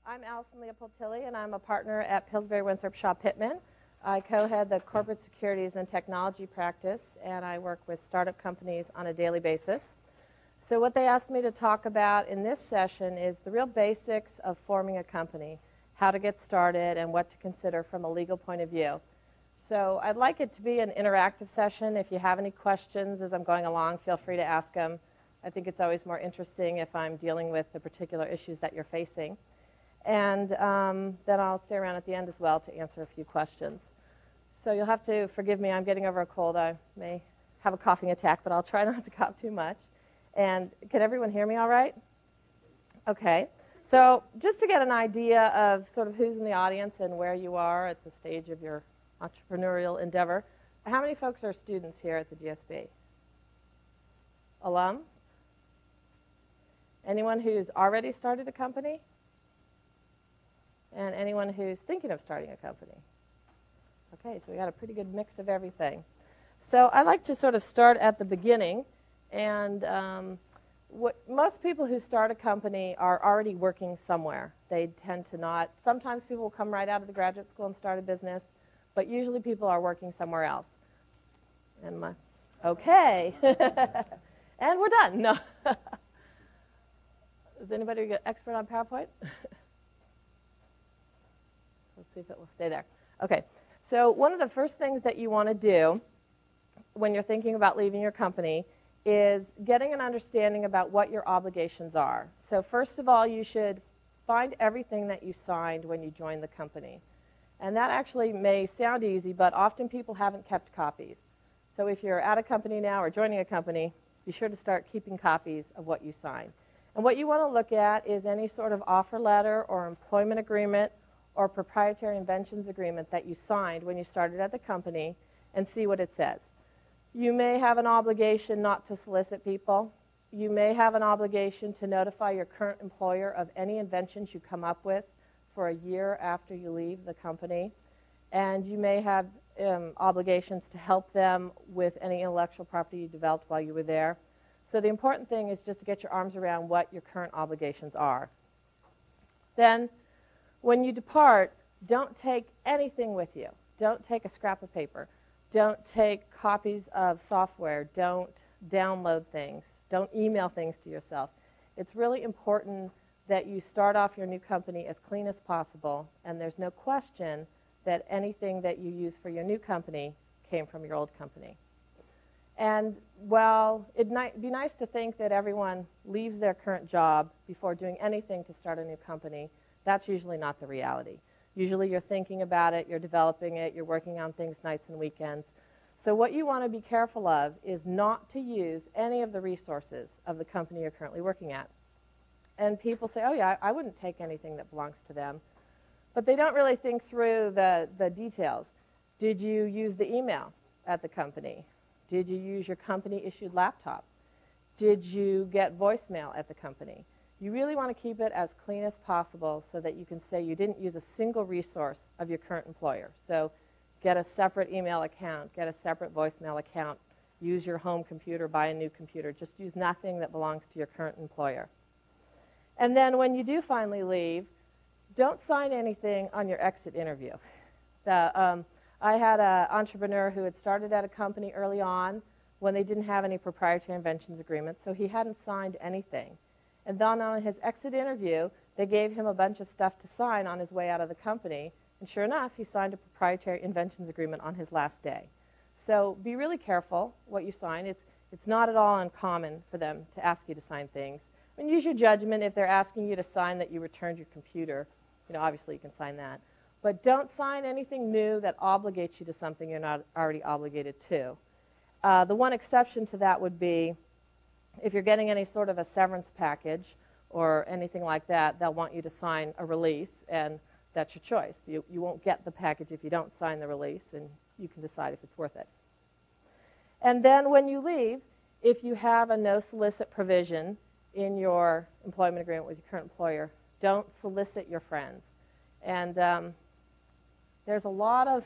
I'm Allison Leopold Tilley, and I'm a partner at Pillsbury Winthrop Shaw Pittman. I co-head the Corporate Securities and Technology practice, and I work with startup companies on a daily basis. So what they asked me to talk about in this session is the real basics of forming a company, how to get started, and what to consider from a legal point of view. So I'd like it to be an interactive session. If you have any questions as I'm going along, feel free to ask them. I think it's always more interesting if I'm dealing with the particular issues that you're facing. And then I'll stay around at the end as well to answer a few questions. So you'll have to forgive me. I'm getting over a cold. I may have a coughing attack, but I'll try not to cough too much. And can everyone hear me all right? Okay. So just to get an idea of sort of who's in the audience and where you are at the stage of your entrepreneurial endeavor, how many folks are students here at the GSB? Alums? Anyone who's already started a company? And anyone who's thinking of starting a company? Okay, so we got a pretty good mix of everything. So I like to sort of start at the beginning, and most people who start a company are already working somewhere. They tend to not. Sometimes people will come right out of the graduate school and start a business, but usually people are working somewhere else. Okay, and we're done. No. Is anybody an expert on PowerPoint? Let's see if it will stay there. Okay, so one of the first things that you want to do when you're thinking about leaving your company is getting an understanding about what your obligations are. So first of all, you should find everything that you signed when you joined the company. And that actually may sound easy, but often people haven't kept copies. So if you're at a company now or joining a company, be sure to start keeping copies of what you signed. And what you want to look at is any sort of offer letter or employment agreement or proprietary inventions agreement that you signed when you started at the company and see what it says. You may have an obligation not to solicit people. You may have an obligation to notify your current employer of any inventions you come up with for a year after you leave the company. And you may have obligations to help them with any intellectual property you developed while you were there. So the important thing is just to get your arms around what your current obligations are. Then, when you depart, don't take anything with you. Don't take a scrap of paper. Don't take copies of software. Don't download things. Don't email things to yourself. It's really important that you start off your new company as clean as possible, and there's no question that anything that you use for your new company came from your old company. And while it might be nice to think that everyone leaves their current job before doing anything to start a new company, that's usually not the reality. Usually you're thinking about it, you're developing it, you're working on things nights and weekends. So what you want to be careful of is not to use any of the resources of the company you're currently working at. And people say, oh yeah, I wouldn't take anything that belongs to them. But they don't really think through the details. Did you use the email at the company? Did you use your company-issued laptop? Did you get voicemail at the company? You really want to keep it as clean as possible so that you can say you didn't use a single resource of your current employer. So get a separate email account, get a separate voicemail account, use your home computer, buy a new computer. Just use nothing that belongs to your current employer. And then when you do finally leave, don't sign anything on your exit interview. I had an entrepreneur who had started at a company early on when they didn't have any proprietary inventions agreement, so he hadn't signed anything. And then on his exit interview, they gave him a bunch of stuff to sign on his way out of the company. And sure enough, he signed a proprietary inventions agreement on his last day. So be really careful what you sign. It's not at all uncommon for them to ask you to sign things. I mean, use your judgment. If they're asking you to sign that you returned your computer, obviously you can sign that. But don't sign anything new that obligates you to something you're not already obligated to. The one exception to that would be if you're getting any sort of a severance package or anything like that, they'll want you to sign a release, and that's your choice. You won't get the package if you don't sign the release, and you can decide if it's worth it. And then when you leave, if you have a no solicit provision in your employment agreement with your current employer, don't solicit your friends. And there's a lot of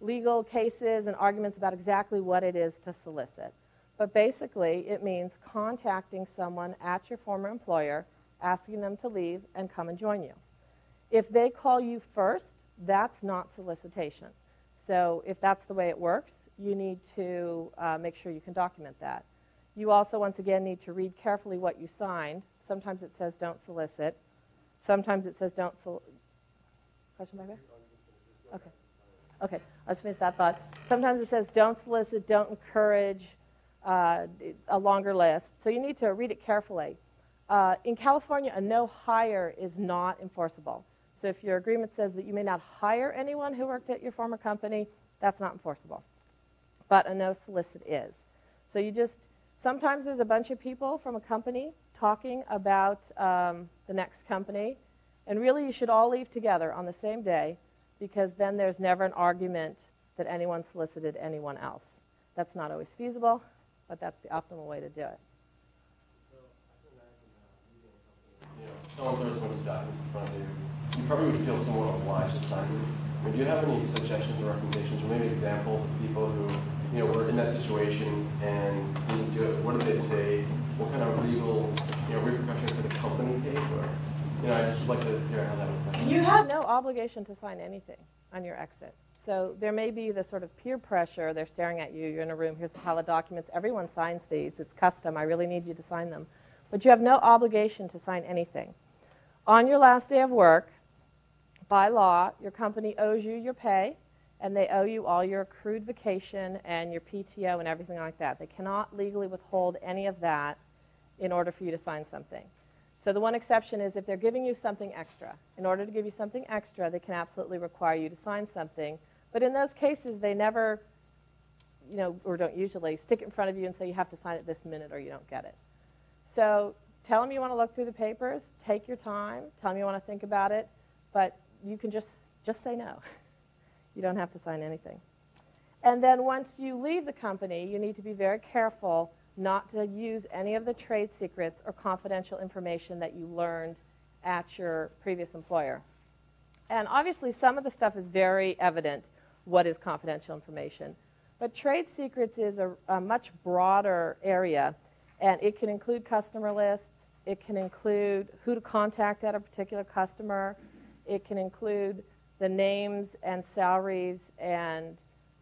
legal cases and arguments about exactly what it is to solicit. But basically, it means contacting someone at your former employer, asking them to leave and come and join you. If they call you first, that's not solicitation. So if that's the way it works, you need to make sure you can document that. You also, once again, need to read carefully what you signed. Sometimes it says don't solicit. Sometimes it says don't solicit. Question back there? Okay. Okay, let's finish that thought. Sometimes it says don't solicit, don't encourage, a longer list. So you need to read it carefully. In California, a no hire is not enforceable. So if your agreement says that you may not hire anyone who worked at your former company, that's not enforceable. But a no solicit is. So you just, sometimes there's a bunch of people from a company talking about the next company, and really you should all leave together on the same day, because then there's never an argument that anyone solicited anyone else. That's not always feasible, but that's the optimal way to do it. Someone throws a bunch of documents in front of you, you probably would feel somewhat obliged to sign them. I mean, do you have any suggestions or recommendations, or maybe examples of people who, were in that situation and didn't do it? What did they say? What kind of legal, repercussions did the company take? Or, I just would like to hear how that would play. You have no obligation to sign anything on your exit. So there may be the sort of peer pressure. They're staring at you. You're in a room. Here's the pile of documents. Everyone signs these. It's custom. I really need you to sign them. But you have no obligation to sign anything. On your last day of work, by law, your company owes you your pay, and they owe you all your accrued vacation and your PTO and everything like that. They cannot legally withhold any of that in order for you to sign something. So the one exception is if they're giving you something extra. In order to give you something extra, they can absolutely require you to sign something. But in those cases, they never, or don't usually, stick it in front of you and say you have to sign it this minute or you don't get it. So tell them you want to look through the papers. Take your time. Tell them you want to think about it. But you can just say no. You don't have to sign anything. And then once you leave the company, you need to be very careful not to use any of the trade secrets or confidential information that you learned at your previous employer. And obviously, some of the stuff is very evident what is confidential information. But trade secrets is a much broader area, and it can include customer lists. It can include who to contact at a particular customer. It can include the names and salaries and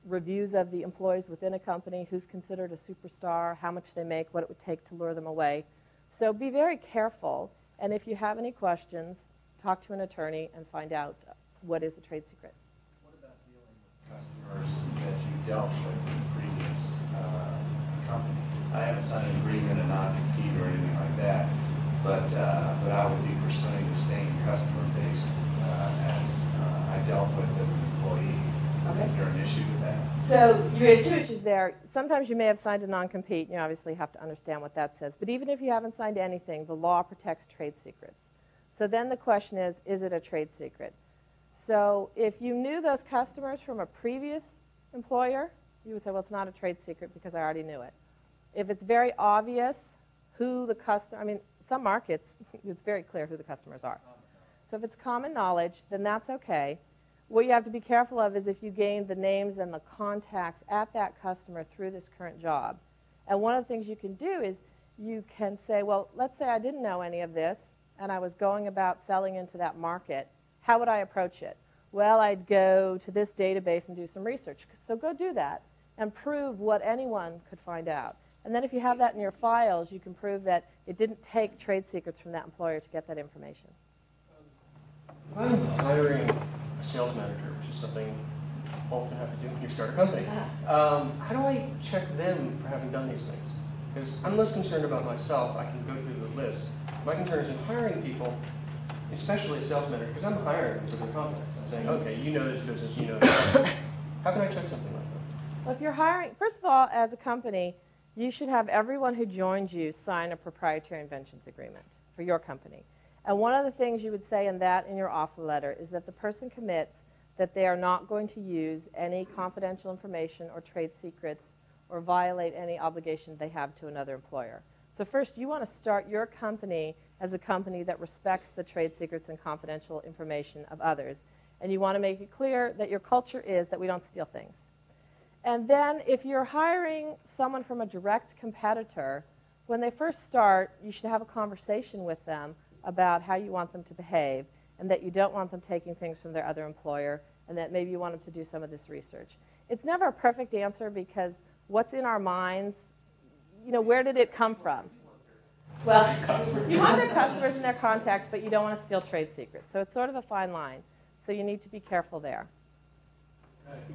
reviews of the employees within a company, who's considered a superstar, how much they make, what it would take to lure them away. So be very careful, and if you have any questions, talk to an attorney and find out what is a trade secret. What about dealing with customers that you dealt with in the previous company? I haven't signed an agreement, a non-compete, or anything like that, but I would be pursuing the same customer base as I dealt with as an employee. Okay. Is there an issue with that? So you raised two issues there. Sometimes you may have signed a non-compete. You obviously have to understand what that says. But even if you haven't signed anything, the law protects trade secrets. So then the question is it a trade secret? So if you knew those customers from a previous employer, you would say, well, it's not a trade secret because I already knew it. If it's very obvious who the customer, some markets, it's very clear who the customers are. So if it's common knowledge, then that's okay. What you have to be careful of is if you gain the names and the contacts at that customer through this current job. And one of the things you can do is you can say, well, let's say I didn't know any of this and I was going about selling into that market. How would I approach it? Well, I'd go to this database and do some research. So go do that and prove what anyone could find out. And then if you have that in your files, you can prove that it didn't take trade secrets from that employer to get that information. I'm hiring a sales manager, which is something you often have to do when you start a company. How do I check them for having done these things? Because I'm less concerned about myself. I can go through the list. My concern is in hiring people, especially a sales manager, because I'm hiring for their confidence. I'm saying, okay, you know this business, you know this. How can I check something like that? Well, if you're hiring, first of all, as a company, you should have everyone who joins you sign a proprietary inventions agreement for your company. And one of the things you would say in your offer letter is that the person commits that they are not going to use any confidential information or trade secrets or violate any obligation they have to another employer. So first, you want to start your company as a company that respects the trade secrets and confidential information of others. And you want to make it clear that your culture is that we don't steal things. And then if you're hiring someone from a direct competitor, when they first start, you should have a conversation with them about how you want them to behave. and that you don't want them taking things from their other employer, and that maybe you want them to do some of this research. It's never a perfect answer because what's in our minds, where did it come from? Well, you want their customers and their contacts, but you don't want to steal trade secrets. So it's sort of a fine line. So you need to be careful there.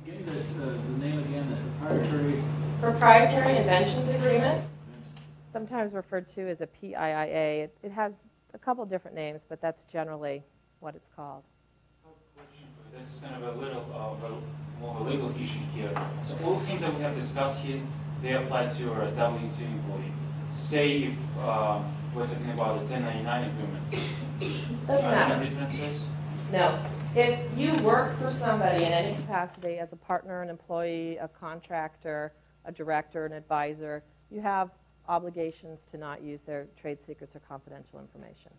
Give me the name again, the Proprietary Inventions Agreement, sometimes referred to as a PIIA. It has a couple different names, but that's generally what it's called. This is kind of a little more of a legal issue here. So all the things that we have discussed here, they apply to your W-2 employee. Say if we're talking about the 1099 agreement. Doesn't Are there matter. any differences? No. If you work for somebody in any capacity as a partner, an employee, a contractor, a director, an advisor, you have obligations to not use their trade secrets or confidential information.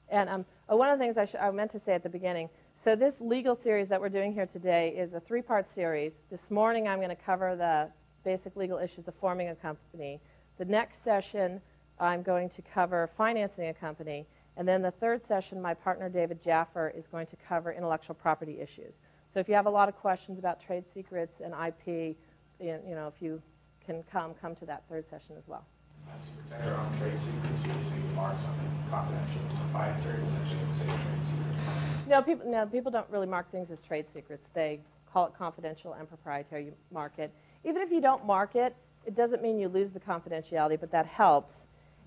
And one of the things I meant to say at the beginning, so this legal series that we're doing here today is a 3-part series. This morning I'm going to cover the basic legal issues of forming a company. The next session I'm going to cover financing a company. And then the third session, my partner David Jaffer is going to cover intellectual property issues. So if you have a lot of questions about trade secrets and IP, if you can come to that third session as well. To protect our own trade secrets, you usually mark something confidential, proprietary, essentially the same trade secret. No, people don't really mark things as trade secrets. They call it confidential and proprietary. You mark it. Even if you don't mark it, it doesn't mean you lose the confidentiality, but that helps.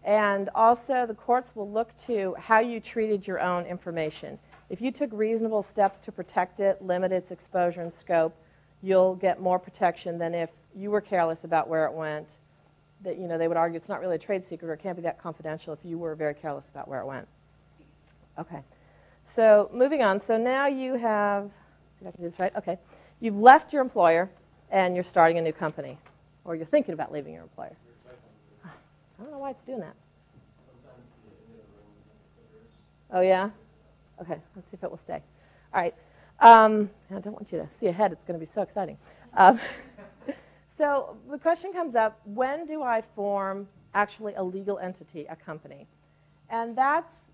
And also, the courts will look to how you treated your own information. If you took reasonable steps to protect it, limit its exposure and scope, you'll get more protection than if you were careless about where it went. That they would argue it's not really a trade secret or it can't be that confidential if you were very careless about where it went. Okay. So moving on. So now you have, did I do this right? Okay. You've left your employer and you're starting a new company, or you're thinking about leaving your employer. I don't know why it's doing that. Oh, yeah? Okay, let's see if it will stay. All right. I don't want you to see ahead. It's going to be so exciting. So the question comes up, when do I form actually a legal entity, a company? And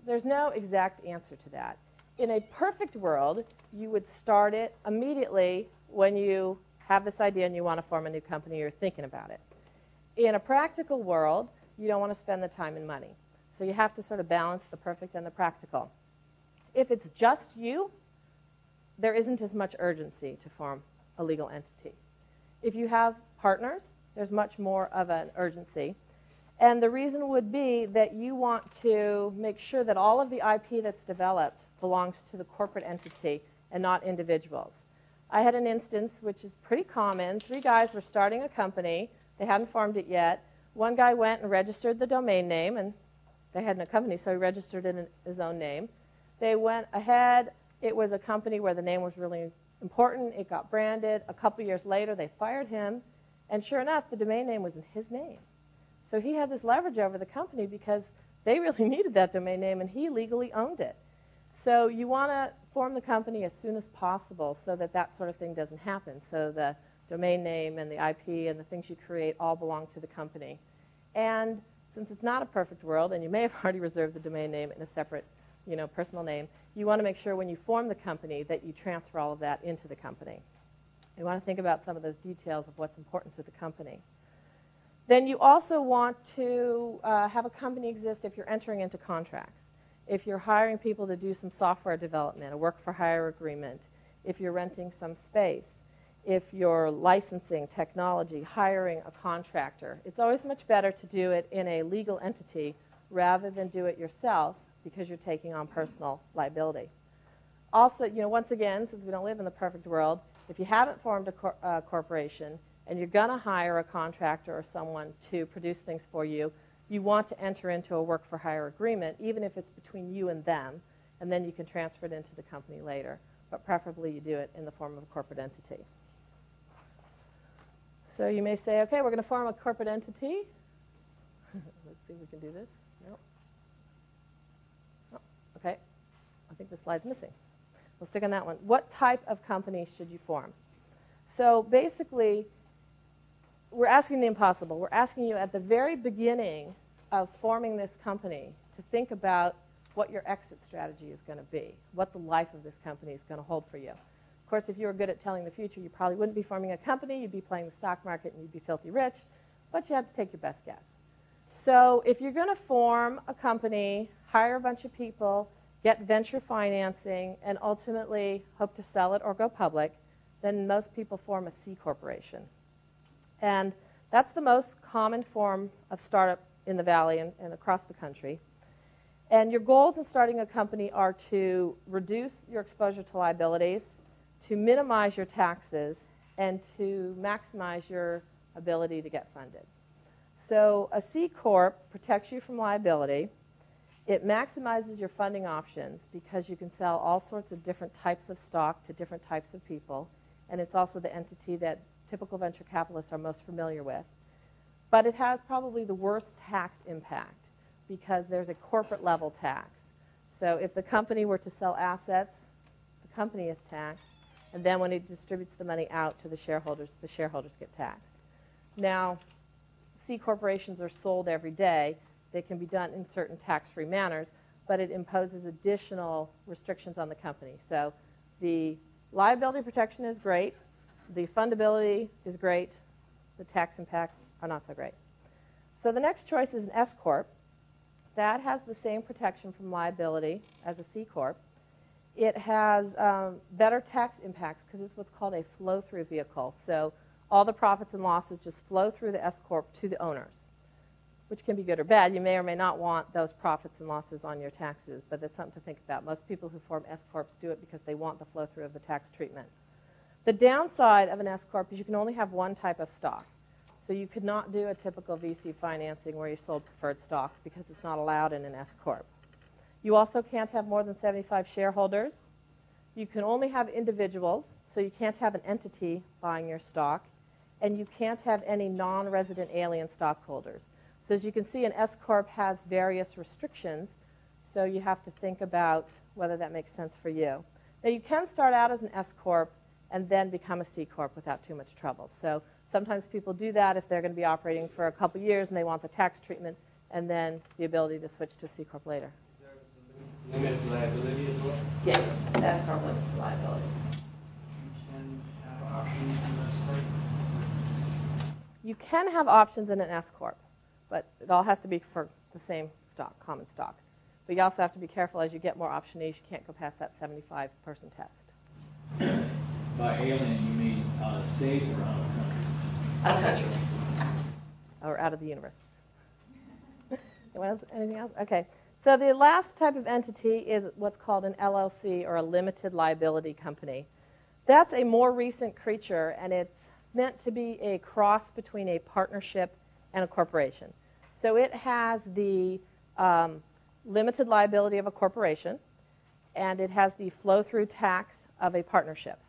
there's no exact answer to that. In a perfect world, you would start it immediately when you have this idea and you want to form a new company, you're thinking about it. In a practical world, you don't want to spend the time and money. So you have to sort of balance the perfect and the practical. If it's just you, there isn't as much urgency to form a legal entity. If you have partners, there's much more of an urgency. And the reason would be that you want to make sure that all of the IP that's developed belongs to the corporate entity and not individuals. I had an instance, which is pretty common. 3 guys were starting a company. They hadn't formed it yet. One guy went and registered the domain name, and they had no company, so he registered it in his own name. They went ahead. It was a company where the name was really important. It got branded. A couple years later, they fired him, and sure enough, the domain name was in his name. So he had this leverage over the company because they really needed that domain name, and he legally owned it. So you want to form the company as soon as possible so that that sort of thing doesn't happen. So the domain name and the IP and the things you create all belong to the company. And since it's not a perfect world, and you may have already reserved the domain name in a separate, personal name, you want to make sure when you form the company that you transfer all of that into the company. You want to think about some of those details of what's important to the company. Then you also want to have a company exist if you're entering into contracts. If you're hiring people to do some software development, a work-for-hire agreement, if you're renting some space, if you're licensing technology, hiring a contractor, it's always much better to do it in a legal entity rather than do it yourself because you're taking on personal liability. Also, once again, since we don't live in the perfect world, if you haven't formed a corporation and you're going to hire a contractor or someone to produce things for you, you want to enter into a work-for-hire agreement, even if it's between you and them, and then you can transfer it into the company later. But preferably you do it in the form of a corporate entity. So you may say, okay, we're going to form a corporate entity. Let's see if we can do this. No. Oh, okay. I think the slide's missing. We'll stick on that one. What type of company should you form? So basically, we're asking the impossible. We're asking you at the very beginning of forming this company to think about what your exit strategy is going to be, what the life of this company is going to hold for you. Of course, if you were good at telling the future, you probably wouldn't be forming a company. You'd be playing the stock market, and you'd be filthy rich. But you have to take your best guess. So if you're going to form a company, hire a bunch of people, get venture financing, and ultimately hope to sell it or go public, then most people form a C corporation. And that's the most common form of startup in the Valley and across the country. And your goals in starting a company are to reduce your exposure to liabilities, to minimize your taxes, and to maximize your ability to get funded. So a C Corp protects you from liability. It maximizes your funding options because you can sell all sorts of different types of stock to different types of people. And it's also the entity that typical venture capitalists are most familiar with. But it has probably the worst tax impact because there's a corporate level tax. So if the company were to sell assets, the company is taxed. And then when it distributes the money out to the shareholders get taxed. Now, C corporations are sold every day. They can be done in certain tax-free manners, but it imposes additional restrictions on the company. So the liability protection is great. The fundability is great. The tax impacts are not so great. So the next choice is an S Corp. That has the same protection from liability as a C Corp. It has better tax impacts because it's what's called a flow-through vehicle. So all the profits and losses just flow through the S Corp to the owners, which can be good or bad. You may or may not want those profits and losses on your taxes, but that's something to think about. Most people who form S Corps do it because they want the flow-through of the tax treatment. The downside of an S Corp is you can only have one type of stock. So you could not do a typical VC financing where you sold preferred stock because it's not allowed in an S Corp. You also can't have more than 75 shareholders. You can only have individuals, so you can't have an entity buying your stock. And you can't have any non-resident alien stockholders. So as you can see, an S Corp has various restrictions, so you have to think about whether that makes sense for you. Now, you can start out as an S Corp and then become a C Corp without too much trouble. So sometimes people do that if they're going to be operating for a couple years and they want the tax treatment and then the ability to switch to a C Corp later. Is there limited liability as well? Yes, S Corp limits the liability. You can have options in this Corp? You can have options in an S Corp, but it all has to be for the same stock, common stock. But you also have to be careful as you get more optionees. You can't go past that 75-person test. By alien, you mean out of state or out of country? Out of country. Or out of the universe. Anything else? Okay. So the last type of entity is what's called an LLC, or a limited liability company. That's a more recent creature, and it's meant to be a cross between a partnership and a corporation. So it has the limited liability of a corporation, and it has the flow-through tax of a partnership.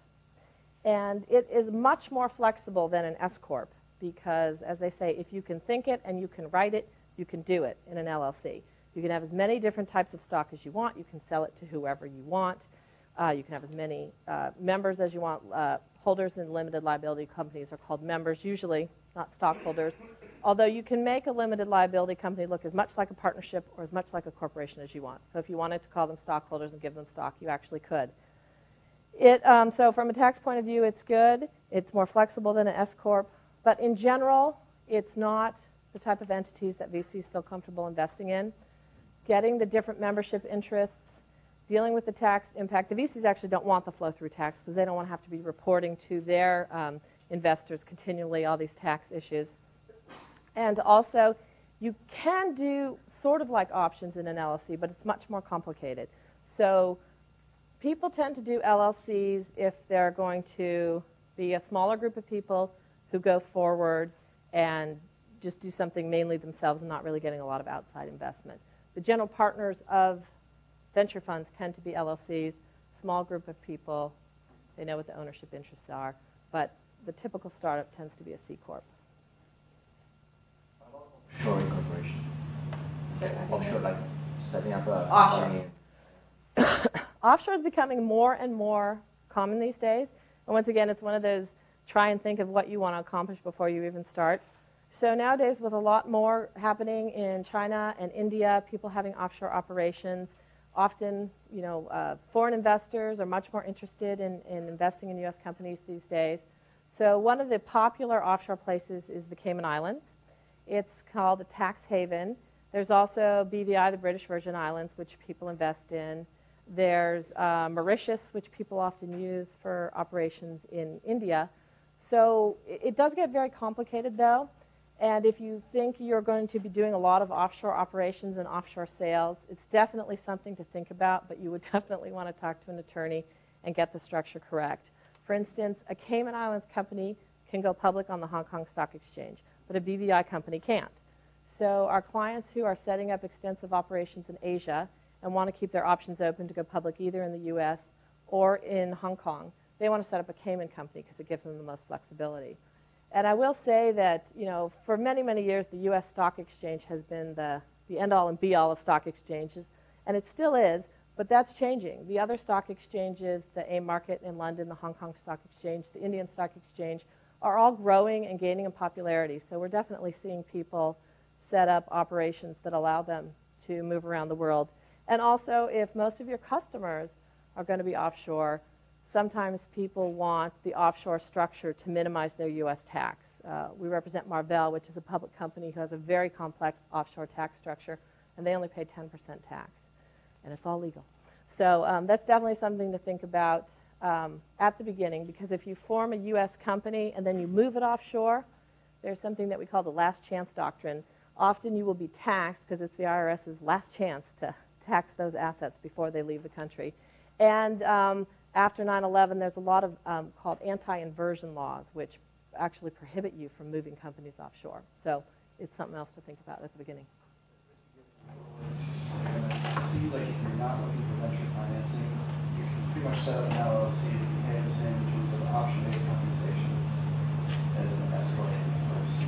And it is much more flexible than an S Corp because, as they say, if you can think it and you can write it, you can do it in an LLC. You can have as many different types of stock as you want. You can sell it to whoever you want. You can have as many members as you want. Holders in limited liability companies are called members, usually, not stockholders. Although you can make a limited liability company look as much like a partnership or as much like a corporation as you want. So if you wanted to call them stockholders and give them stock, you actually could. So from a tax point of view, it's good. It's more flexible than an S Corp. But in general, it's not the type of entities that VCs feel comfortable investing in. Getting the different membership interests, dealing with the tax impact. The VCs actually don't want the flow-through tax because they don't want to have to be reporting to their investors continually all these tax issues. And also, you can do sort of like options in an LLC, but it's much more complicated. So people tend to do LLCs if they're going to be a smaller group of people who go forward and just do something mainly themselves and not really getting a lot of outside investment. The general partners of venture funds tend to be LLCs, small group of people. They know what the ownership interests are, but the typical startup tends to be a C Corp. Offshore incorporation. Offshore, like setting up a Offshore. Offshore is becoming more and more common these days. And once again, it's one of those try and think of what you want to accomplish before you even start. So nowadays, with a lot more happening in China and India, people having offshore operations, Often, foreign investors are much more interested in investing in U.S. companies these days. So one of the popular offshore places is the Cayman Islands. It's called a tax haven. There's also BVI, the British Virgin Islands, which people invest in. There's Mauritius, which people often use for operations in India. So it does get very complicated, though. And if you think you're going to be doing a lot of offshore operations and offshore sales, it's definitely something to think about, but you would definitely want to talk to an attorney and get the structure correct. For instance, a Cayman Islands company can go public on the Hong Kong Stock Exchange, but a BVI company can't. So our clients who are setting up extensive operations in Asia and want to keep their options open to go public either in the U.S. or in Hong Kong, they want to set up a Cayman company because it gives them the most flexibility. And I will say that, for many, many years, the U.S. Stock Exchange has been the end-all and be-all of stock exchanges, and it still is, but that's changing. The other stock exchanges, the AIM market in London, the Hong Kong Stock Exchange, the Indian Stock Exchange, are all growing and gaining in popularity. So we're definitely seeing people set up operations that allow them to move around the world. And also, if most of your customers are going to be offshore, sometimes people want the offshore structure to minimize their U.S. tax. We represent Marvell, which is a public company who has a very complex offshore tax structure, and they only pay 10% tax, and it's all legal. So that's definitely something to think about at the beginning, because if you form a U.S. company and then you move it offshore, there's something that we call the last chance doctrine. Often you will be taxed because it's the IRS's last chance to tax those assets before they leave the country. And after 9/11, there's a lot of called anti-inversion laws, which actually prohibit you from moving companies offshore. So it's something else to think about at the beginning. It seems like if you're not looking for venture financing, you can pretty much set up an LLC that can pay the same in terms of option-based compensation as an S corp or C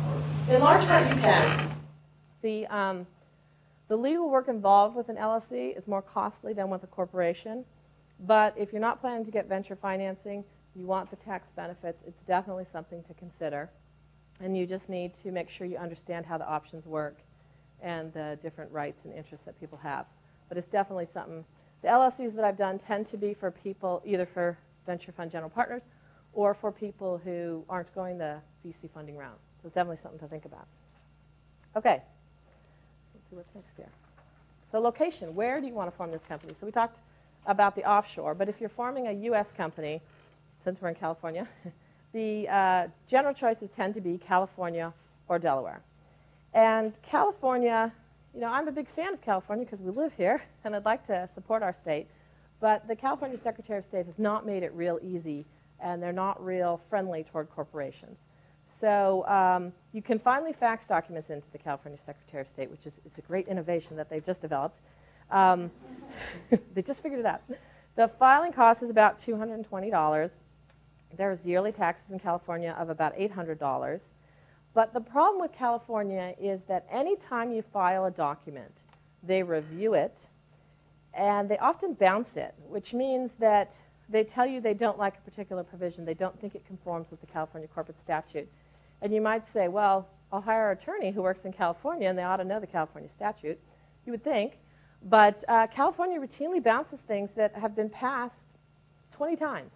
corp. In large part, you can. The legal work involved with an LLC is more costly than with a corporation. But if you're not planning to get venture financing, you want the tax benefits, it's definitely something to consider. And you just need to make sure you understand how the options work and the different rights and interests that people have. But it's definitely something. The LLCs that I've done tend to be for people, either for venture fund general partners or for people who aren't going the VC funding route. So it's definitely something to think about. Okay. Let's see what's next here. So location, where do you want to form this company? So we talked about the offshore, but if you're forming a U.S. company, since we're in California, the general choices tend to be California or Delaware. And California, I'm a big fan of California because we live here, and I'd like to support our state, but the California Secretary of State has not made it real easy, and they're not real friendly toward corporations. So you can finally fax documents into the California Secretary of State, which is a great innovation that they've just developed. They just figured it out. The filing cost is about $220. There's yearly taxes in California of about $800. But the problem with California is that any time you file a document, they review it, and they often bounce it, which means that they tell you they don't like a particular provision. They don't think it conforms with the California corporate statute. And you might say, well, I'll hire an attorney who works in California, and they ought to know the California statute. You would think. But California routinely bounces things that have been passed 20 times.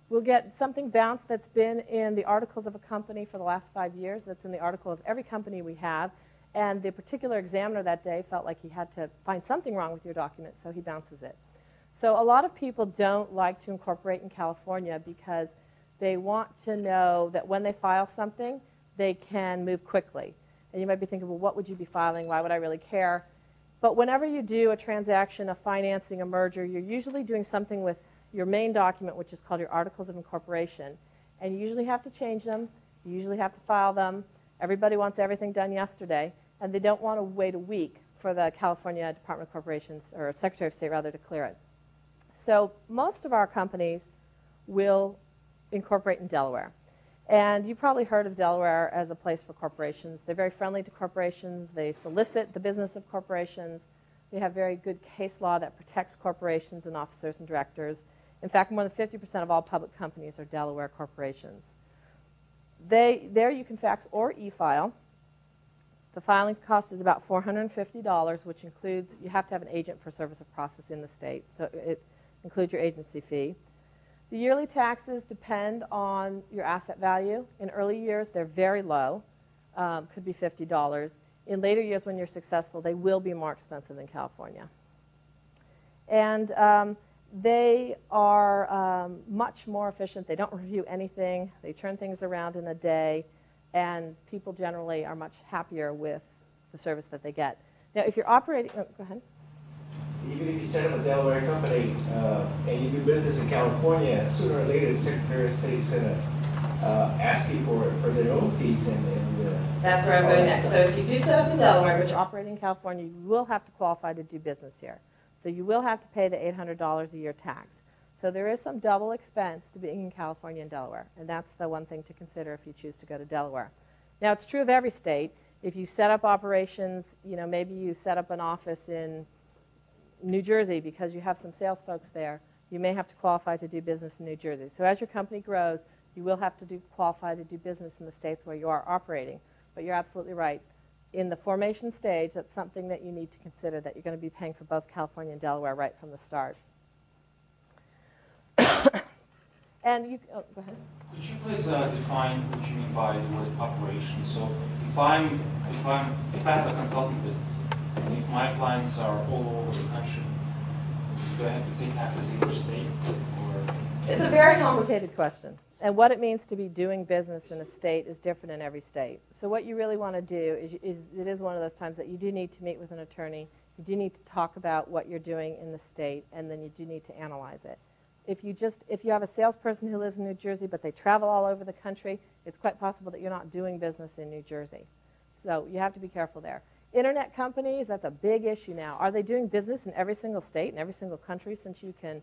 We'll get something bounced that's been in the articles of a company for the last 5 years, that's in the article of every company we have, and the particular examiner that day felt like he had to find something wrong with your document, so he bounces it. So a lot of people don't like to incorporate in California because they want to know that when they file something, they can move quickly. And you might be thinking, well, what would you be filing? Why would I really care? But whenever you do a transaction, a financing, a merger, you're usually doing something with your main document, which is called your Articles of Incorporation. And you usually have to change them. You usually have to file them. Everybody wants everything done yesterday, and they don't want to wait a week for the California Department of Corporations, or Secretary of State, rather, to clear it. So most of our companies will incorporate in Delaware. And you've probably heard of Delaware as a place for corporations. They're very friendly to corporations. They solicit the business of corporations. They have very good case law that protects corporations and officers and directors. In fact, more than 50% of all public companies are Delaware corporations. There you can fax or e-file. The filing cost is about $450, which includes, you have to have an agent for service of process in the state, so it includes your agency fee. The yearly taxes depend on your asset value. In early years, they're very low, could be $50. In later years, when you're successful, they will be more expensive than California. And they are much more efficient. They don't review anything. They turn things around in a day, and people generally are much happier with the service that they get. Now, if you're operating, go ahead. Even if you set up a Delaware company and you do business in California, sooner or later the Secretary of State's going to ask you for their own fees That's where I'm going next. So if you do set up in Delaware, which operating in California, you will have to qualify to do business here. So you will have to pay the $800 a year tax. So there is some double expense to being in California and Delaware, and that's the one thing to consider if you choose to go to Delaware. Now, it's true of every state. If you set up operations, maybe you set up an office in New Jersey because you have some sales folks there, you may have to qualify to do business in New Jersey. So as your company grows, you will have to qualify to do business in the states where you are operating. But you're absolutely right. In the formation stage, that's something that you need to consider, that you're going to be paying for both California and Delaware right from the start. And you, go ahead. Could you please define what you mean by the word operation? So if I have a consulting business, and if my clients are all over the country, do I have to pay taxes in each state? Or? It's a very complicated question. And what it means to be doing business in a state is different in every state. So what you really want to do is it is one of those times that you do need to meet with an attorney. You do need to talk about what you're doing in the state, and then you do need to analyze it. If you have a salesperson who lives in New Jersey but they travel all over the country, it's quite possible that you're not doing business in New Jersey. So you have to be careful there. Internet companies, that's a big issue now. Are they doing business in every single state and every single country, since you can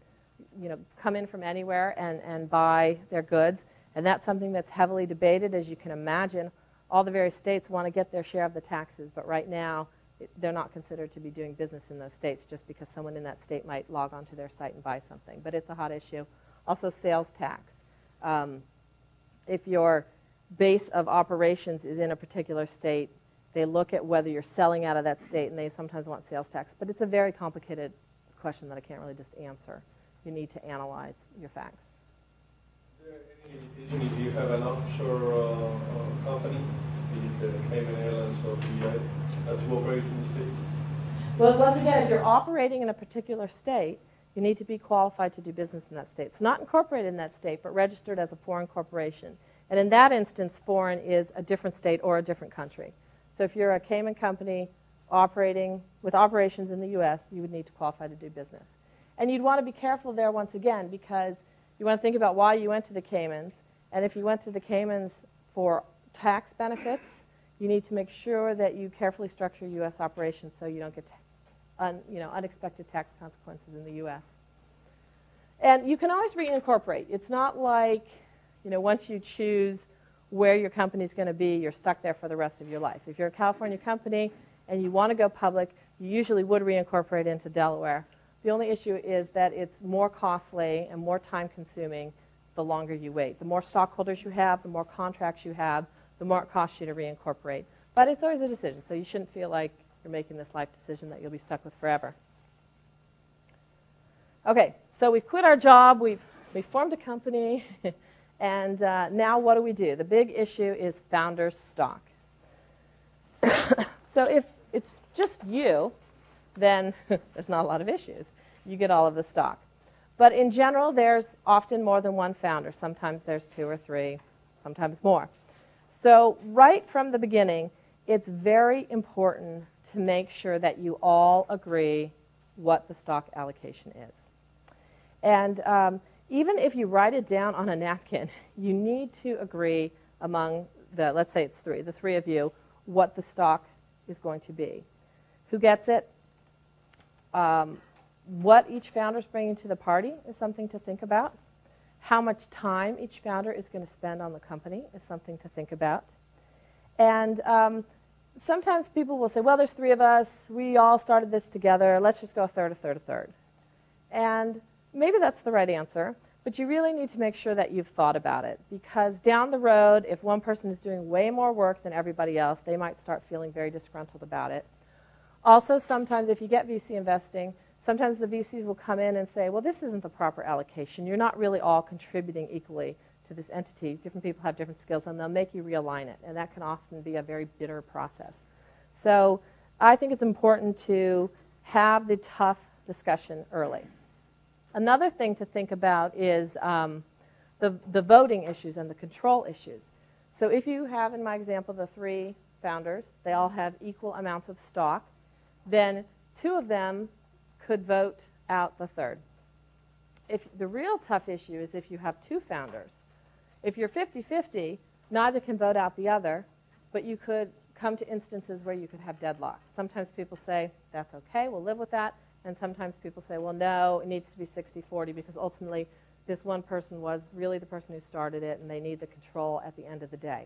come in from anywhere and buy their goods? And that's something that's heavily debated. As you can imagine, all the various states want to get their share of the taxes, but right now they're not considered to be doing business in those states just because someone in that state might log onto their site and buy something. But it's a hot issue. Also, sales tax. If your base of operations is in a particular state, they look at whether you're selling out of that state, and they sometimes want sales tax. But it's a very complicated question that I can't really just answer. You need to analyze your facts. Is there any limitation if you have an offshore company, be it the Cayman Islands or VA, to operate in the States? Well, once again, if you're operating in a particular state, you need to be qualified to do business in that state. It's not incorporated in that state, but registered as a foreign corporation. And in that instance, foreign is a different state or a different country. So if you're a Cayman company operating with operations in the U.S., you would need to qualify to do business. And you'd want to be careful there once again, because you want to think about why you went to the Caymans. And if you went to the Caymans for tax benefits, you need to make sure that you carefully structure U.S. operations so you don't get unexpected tax consequences in the U.S. And you can always reincorporate. It's not like, once you choose where your company is going to be, you're stuck there for the rest of your life. If you're a California company and you want to go public, you usually would reincorporate into Delaware. The only issue is that it's more costly and more time-consuming the longer you wait. The more stockholders you have, the more contracts you have, the more it costs you to reincorporate. But it's always a decision, so you shouldn't feel like you're making this life decision that you'll be stuck with forever. Okay, so we've quit our job, we've formed a company, and now what do? The big issue is founder's stock. So if it's just you, then there's not a lot of issues. You get all of the stock. But in general, there's often more than one founder. Sometimes there's 2 or 3, sometimes more. So right from the beginning, it's very important to make sure that you all agree what the stock allocation is. And even if you write it down on a napkin, you need to agree among let's say it's 3, the 3 of you, what the stock is going to be. Who gets it? What each founder is bringing to the party is something to think about. How much time each founder is going to spend on the company is something to think about. And sometimes people will say, well, there's 3 of us. We all started this together. Let's just go a third, a third, a third. And maybe that's the right answer. But you really need to make sure that you've thought about it, because down the road, if one person is doing way more work than everybody else, they might start feeling very disgruntled about it. Also, sometimes if you get VC investing, sometimes the VCs will come in and say, well, this isn't the proper allocation. You're not really all contributing equally to this entity. Different people have different skills, and they'll make you realign it, and that can often be a very bitter process. So I think it's important to have the tough discussion early. Another thing to think about is the voting issues and the control issues. So if you have, in my example, the 3 founders, they all have equal amounts of stock, then 2 of them could vote out the 3rd. If the real tough issue is if you have 2 founders. If you're 50-50, neither can vote out the other, but you could come to instances where you could have deadlock. Sometimes people say, that's okay, we'll live with that. And sometimes people say, well, no, it needs to be 60-40 because ultimately this one person was really the person who started it, and they need the control at the end of the day.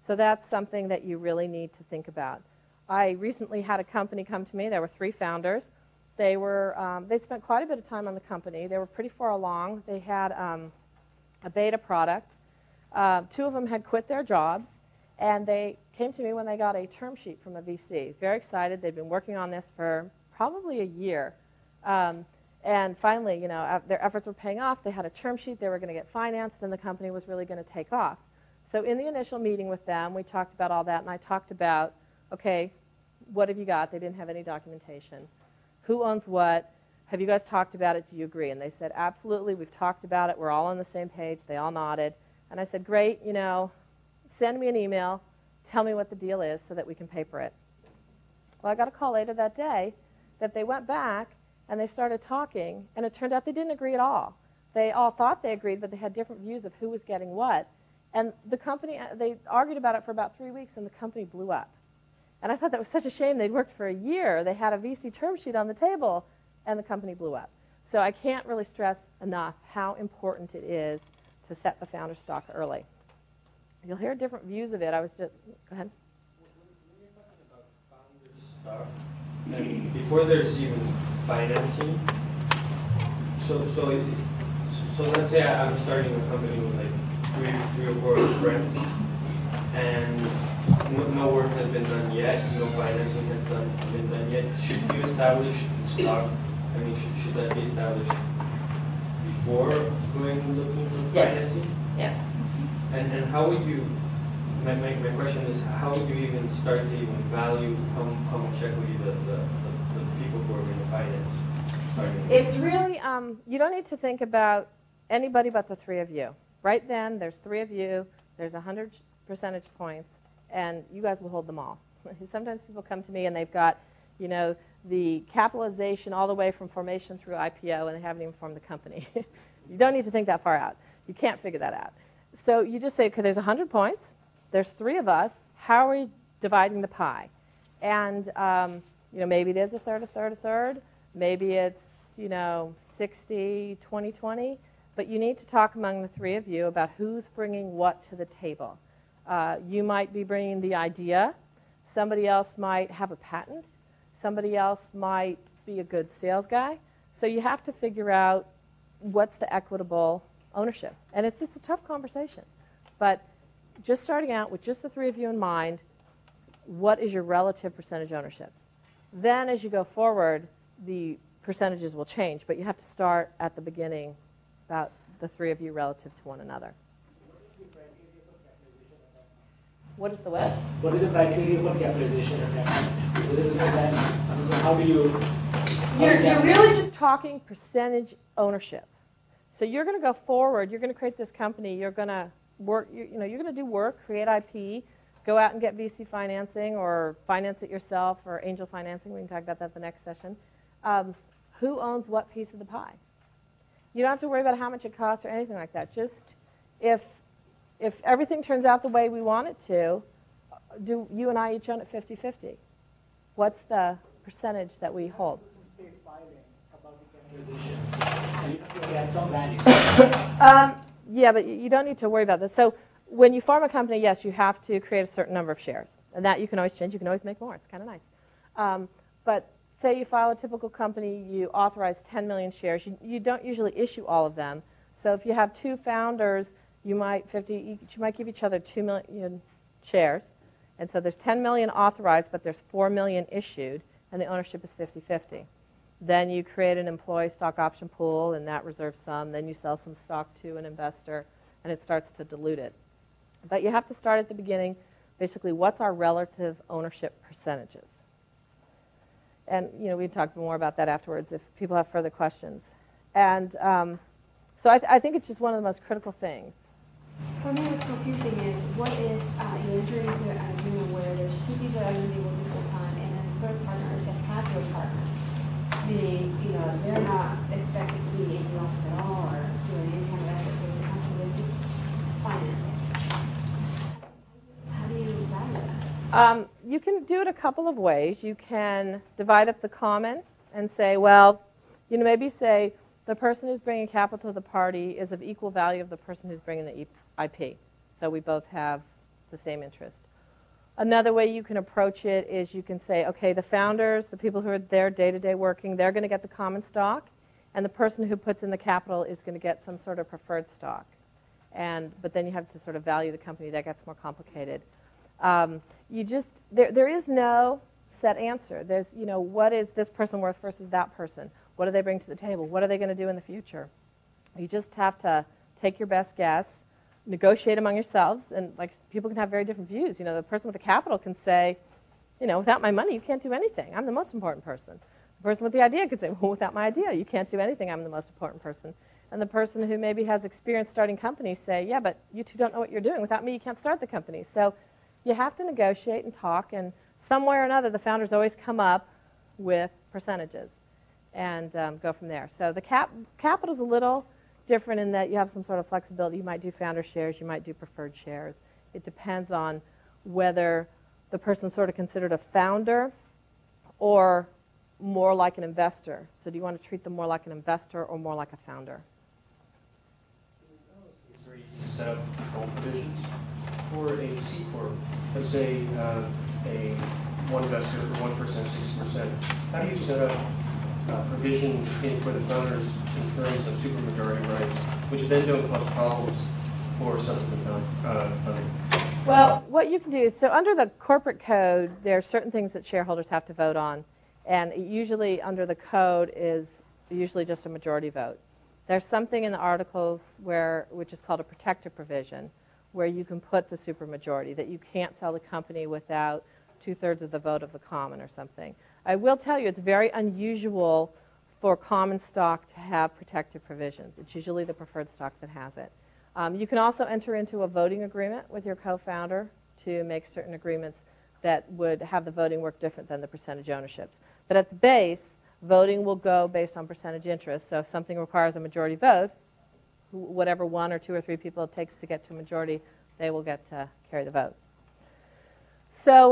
So that's something that you really need to think about. I recently had a company come to me. There were 3 founders. They'd spent quite a bit of time on the company. They were pretty far along. They had a beta product. 2 of them had quit their jobs, and they came to me when they got a term sheet from a VC. Very excited. They'd been working on this for probably a year. And finally, their efforts were paying off. They had a term sheet. They were going to get financed, and the company was really going to take off. So in the initial meeting with them, we talked about all that, and I talked about, okay, what have you got? They didn't have any documentation. Who owns what? Have you guys talked about it? Do you agree? And they said, absolutely. We've talked about it. We're all on the same page. They all nodded. And I said, great, send me an email. Tell me what the deal is so that we can paper it. Well, I got a call later that day that they went back and they started talking, and it turned out they didn't agree at all. They all thought they agreed, but they had different views of who was getting what. And the company, they argued about it for about 3 weeks, and the company blew up. And I thought that was such a shame. They'd worked for a year. They had a VC term sheet on the table, and the company blew up. So I can't really stress enough how important it is to set the founder stock early. You'll hear different views of it. Go ahead. When you're talking about founder stock, and before there's even financing, so let's say I'm starting a company with like 3 or 4 friends, and no work has been done yet, no financing has been done yet. Should you establish the stock? I mean, should that be established before going and looking for financing? Yes. And how would you, my question is, how would you even start to even value how much equity the people who are going to finance are going to It's really, you don't need to think about anybody but the 3 of you. Right then, there's 3 of you, there's 100 percentage points, and you guys will hold them all. Sometimes people come to me and they've got, the capitalization all the way from formation through IPO, and they haven't even formed the company. You don't need to think that far out. You can't figure that out. So you just say, okay, there's 100 points. There's 3 of us. How are we dividing the pie? And, maybe it is a third, a third, a third. Maybe it's, 60, 20, 20. But you need to talk among the 3 of you about who's bringing what to the table. You might be bringing the idea. Somebody else might have a patent. Somebody else might be a good sales guy. So you have to figure out what's the equitable ownership. And it's a tough conversation. But just starting out with just the 3 of you in mind, what is your relative percentage ownerships? Then as you go forward, the percentages will change. But you have to start at the beginning about the 3 of you relative to one another. What is the what? What is the criteria for capitalization at that time? If there is no plan, so how do you... You're really just talking percentage ownership. So you're going to go forward. You're going to create this company. You're going to work. You're going to do work, create IP, go out and get VC financing or finance it yourself or angel financing. We can talk about that the next session. Who owns what piece of the pie? You don't have to worry about how much it costs or anything like that. Just if everything turns out the way we want it to, do you and I each own it 50-50? What's the percentage that we hold? Yeah, but you don't need to worry about this. So when you form a company, yes, you have to create a certain number of shares. And that you can always change. You can always make more. It's kind of nice. But say you file a typical company, you authorize 10 million shares. You don't usually issue all of them. So if you have two founders, you might give each other 2 million shares. And so there's 10 million authorized, but there's 4 million issued, and the ownership is 50-50. Then you create an employee stock option pool, and that reserves some. Then you sell some stock to an investor, and it starts to dilute it. But you have to start at the beginning. Basically, what's our relative ownership percentages? And, we can talk more about that afterwards if people have further questions. And so I think it's just one of the most critical things. For me, what's confusing is what if you enter into an agreement where there's two people that are going to be working full time, and then the third partner is a casual partner, meaning they're not expected to be in the office at all or doing any kind of effort towards the company, they're just financing. How do you value that? You can do it a couple of ways. You can divide up the common and say, well, maybe say the person who's bringing capital to the party is of equal value of the person who's bringing the IP. So we both have the same interest. Another way you can approach it is you can say, okay, the founders, the people who are there day-to-day working, they're going to get the common stock, and the person who puts in the capital is going to get some sort of preferred stock. But then you have to sort of value the company. That gets more complicated. There is no set answer. There's, what is this person worth versus that person? What do they bring to the table? What are they going to do in the future? You just have to take your best guess, negotiate among yourselves, and people can have very different views. The person with the capital can say, without my money, you can't do anything. I'm the most important person. The person with the idea could say, well, without my idea, you can't do anything. I'm the most important person. And the person who maybe has experience starting companies say, yeah, but you two don't know what you're doing. Without me, you can't start the company. So you have to negotiate and talk, and some way or another, the founders always come up with percentages and go from there. So the capital is a little different in that you have some sort of flexibility. You might do founder shares. You might do preferred shares. It depends on whether the person's sort of considered a founder or more like an investor. So do you want to treat them more like an investor or more like a founder? Is there easy to set up control provisions for a C Corp? Let's say a one investor for 1%, 60%. How do you set up provisions for the founders in terms of supermajority rights, which then don't cause problems for subsequent funding? Well, what you can do is, so under the corporate code, there are certain things that shareholders have to vote on, and usually under the code is usually just a majority vote. There's something in the articles which is called a protective provision, where you can put the supermajority, that you can't sell the company without 2/3 of the vote of the common or something. I will tell you it's very unusual for common stock to have protective provisions. It's usually the preferred stock that has it. You can also enter into a voting agreement with your co-founder to make certain agreements that would have the voting work different than the percentage ownerships. But at the base, voting will go based on percentage interest. So if something requires a majority vote, whatever 1 or 2 or 3 people it takes to get to a majority, they will get to carry the vote. So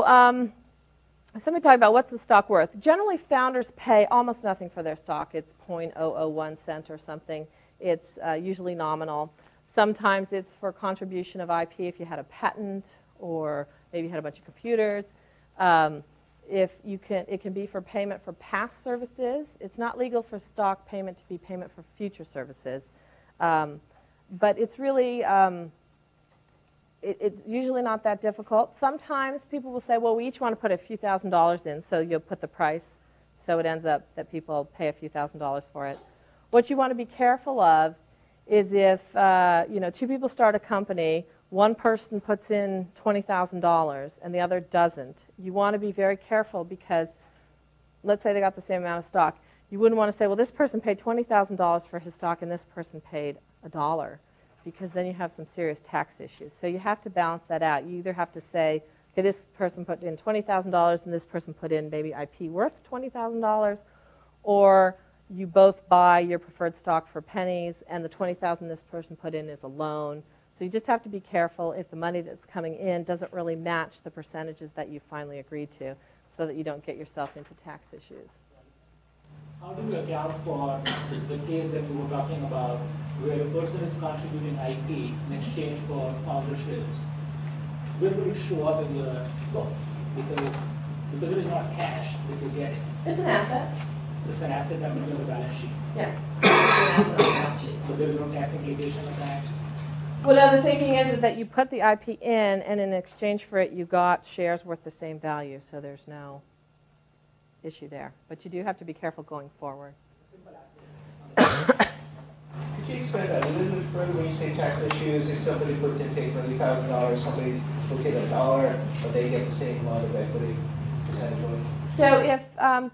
let me talk about what's the stock worth. Generally, founders pay almost nothing for their stock. It's 0.001 cent or something. It's usually nominal. Sometimes it's for contribution of IP if you had a patent or maybe you had a bunch of computers. It can be for payment for past services. It's not legal for stock payment to be payment for future services. But it's really, it's usually not that difficult. Sometimes people will say, well, we each want to put a few $1,000s in, so you'll put the price, so it ends up that people pay a few $1,000s for it. What you want to be careful of is if 2 people start a company, one person puts in $20,000 and the other doesn't. You want to be very careful because, let's say they got the same amount of stock. You wouldn't want to say, well, this person paid $20,000 for his stock and this person paid $1, because then you have some serious tax issues. So you have to balance that out. You either have to say, okay, this person put in $20,000 and this person put in maybe IP worth $20,000, or you both buy your preferred stock for pennies and the $20,000 this person put in is a loan. So you just have to be careful if the money that's coming in doesn't really match the percentages that you finally agreed to, so that you don't get yourself into tax issues. How do you account for the case that we were talking about, where a person is contributing IP in exchange for founderships? Where will it show up in your books? Because it is not cash that you're getting. It's an asset. So it's an asset that will be on the balance sheet. Yeah. So there's no tax implication of that? Well, no, the thinking is that you put the IP in, and in exchange for it, you got shares worth the same value, so there's no issue there. But you do have to be careful going forward. Could you explain that a little bit further when you say tax issues? If somebody puts in, say, $30,000, somebody puts in $1, but they get the same amount of equity percentage-wise? So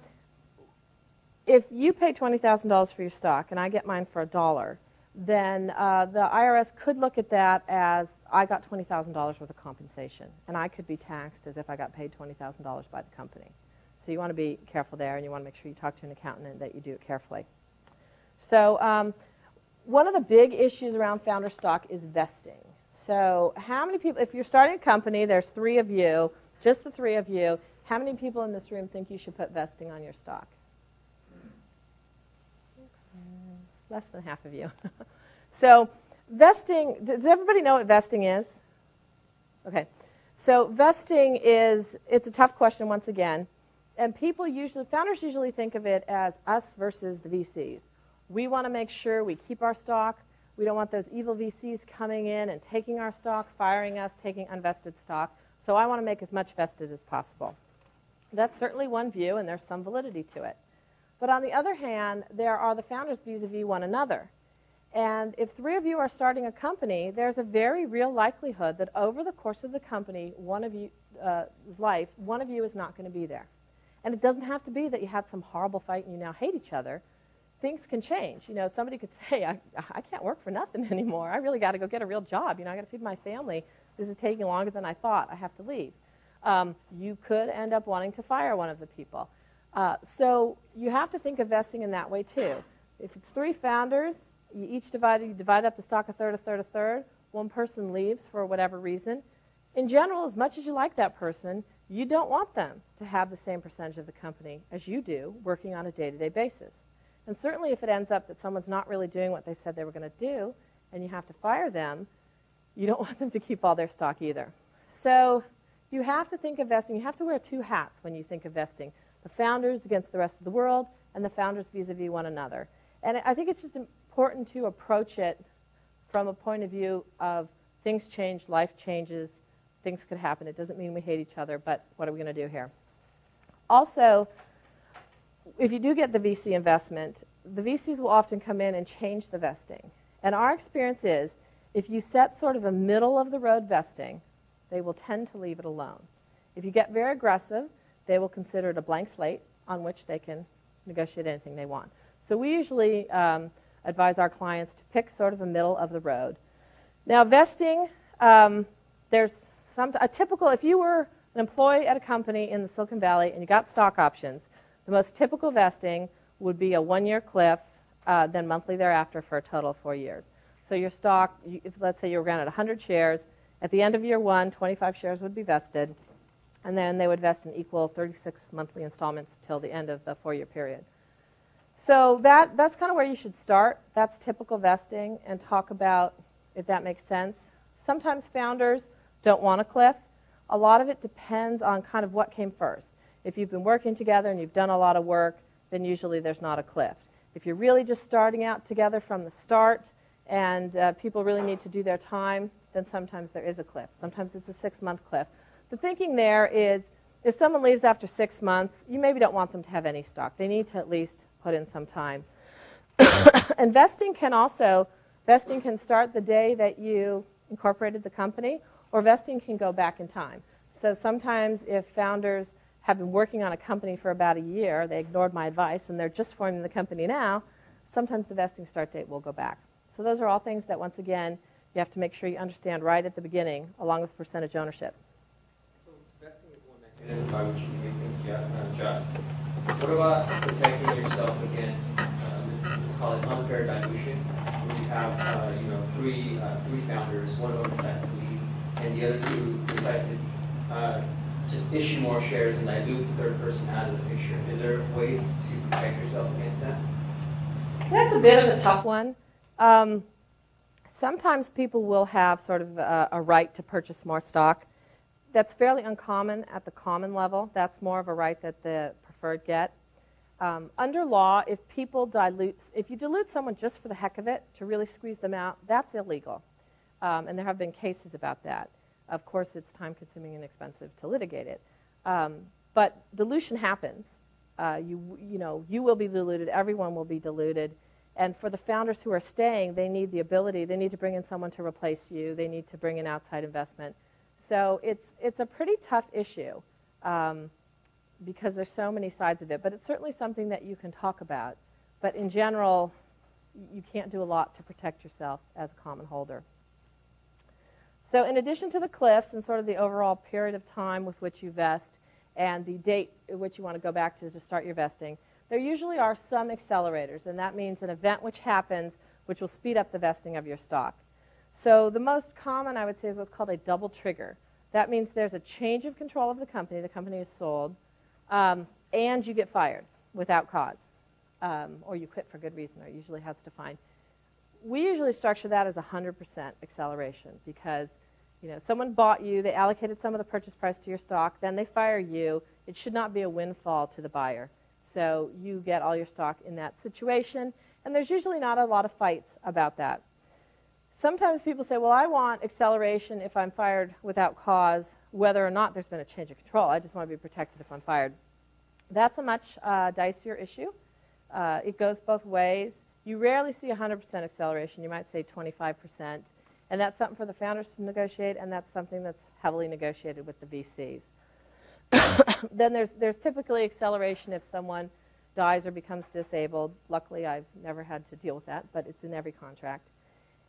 if you pay $20,000 for your stock and I get mine for $1, then the IRS could look at that as I got $20,000 worth of compensation, and I could be taxed as if I got paid $20,000 by the company. So you want to be careful there, and you want to make sure you talk to an accountant and that you do it carefully. So one of the big issues around founder stock is vesting. So how many people, if you're starting a company, there's 3 of you, just the 3 of you, how many people in this room think you should put vesting on your stock? Less than half of you. So vesting, does everybody know what vesting is? Okay. So vesting is, it's a tough question once again. And founders usually think of it as us versus the VCs. We want to make sure we keep our stock. We don't want those evil VCs coming in and taking our stock, firing us, taking unvested stock. So I want to make as much vested as possible. That's certainly one view, and there's some validity to it. But on the other hand, there are the founders vis-a-vis one another. And if 3 of you are starting a company, there's a very real likelihood that over the course of the company, one of you is not going to be there. And it doesn't have to be that you had some horrible fight and you now hate each other. Things can change. Somebody could say, I can't work for nothing anymore. I really got to go get a real job. I got to feed my family. This is taking longer than I thought. I have to leave. You could end up wanting to fire one of the people. So you have to think of vesting in that way too. If it's 3 founders, you each divide up the stock a third. One person leaves for whatever reason. In general, as much as you like that person, you don't want them to have the same percentage of the company as you do working on a day-to-day basis. And certainly if it ends up that someone's not really doing what they said they were going to do and you have to fire them, you don't want them to keep all their stock either. So you have to think of vesting. You have to wear 2 hats when you think of vesting. The founders against the rest of the world and the founders vis-a-vis one another. And I think it's just important to approach it from a point of view of things change, life changes, things could happen. It doesn't mean we hate each other, but what are we going to do here? Also, if you do get the VC investment, the VCs will often come in and change the vesting. And our experience is if you set sort of a middle-of-the-road vesting, they will tend to leave it alone. If you get very aggressive, they will consider it a blank slate on which they can negotiate anything they want. So we usually advise our clients to pick sort of a middle of the road. Now, vesting, there's a typical, if you were an employee at a company in the Silicon Valley and you got stock options, the most typical vesting would be a 1-year cliff, then monthly thereafter for a total of 4 years. So your stock, if let's say you were granted 100 shares, at the end of year 1, 25 shares would be vested, and then they would vest in equal 36 monthly installments till the end of the 4-year period. So that's kind of where you should start. That's typical vesting, and talk about if that makes sense. Sometimes founders don't want a cliff. A lot of it depends on kind of what came first. If you've been working together and you've done a lot of work, then usually there's not a cliff. If you're really just starting out together from the start and people really need to do their time, then sometimes there is a cliff. Sometimes it's a 6-month cliff. The thinking there is if someone leaves after 6 months, you maybe don't want them to have any stock. They need to at least put in some time. And vesting can start the day that you incorporated the company, or vesting can go back in time. So sometimes if founders have been working on a company for about a year, they ignored my advice, and they're just forming the company now, sometimes the vesting start date will go back. So those are all things that, once again, you have to make sure you understand right at the beginning, along with percentage ownership. So vesting is one mechanism by which you can make things just. What about protecting yourself against, let's call it unfair dilution, where you have, 3 founders, one of them decides to leave, and the other 2 decide to just issue more shares and dilute the third person out of the picture. Is there ways to protect yourself against that? That's a bit of a tough one. Sometimes people will have sort of a right to purchase more stock. That's fairly uncommon at the common level. That's more of a right that the preferred get. Under law, if you dilute someone just for the heck of it, to really squeeze them out, that's illegal. And there have been cases about that. Of course, it's time-consuming and expensive to litigate it. But dilution happens. You will be diluted. Everyone will be diluted. And for the founders who are staying, they need the ability. They need to bring in someone to replace you. They need to bring in outside investment. So it's a pretty tough issue because there's so many sides of it. But it's certainly something that you can talk about. But in general, you can't do a lot to protect yourself as a common holder. So in addition to the cliffs and sort of the overall period of time with which you vest and the date at which you want to go back to start your vesting, there usually are some accelerators, and that means an event which happens which will speed up the vesting of your stock. So the most common, I would say, is what's called a double trigger. That means there's a change of control of the company is sold, and you get fired without cause, or you quit for good reason, or usually how it's defined. We usually structure that as 100% acceleration because, someone bought you, they allocated some of the purchase price to your stock, then they fire you. It should not be a windfall to the buyer. So you get all your stock in that situation, and there's usually not a lot of fights about that. Sometimes people say, well, I want acceleration if I'm fired without cause, whether or not there's been a change of control. I just want to be protected if I'm fired. That's a much dicier issue. It goes both ways. You rarely see 100% acceleration. You might say 25%. And that's something for the founders to negotiate, and that's something that's heavily negotiated with the VCs. Then there's typically acceleration if someone dies or becomes disabled. Luckily, I've never had to deal with that, but it's in every contract.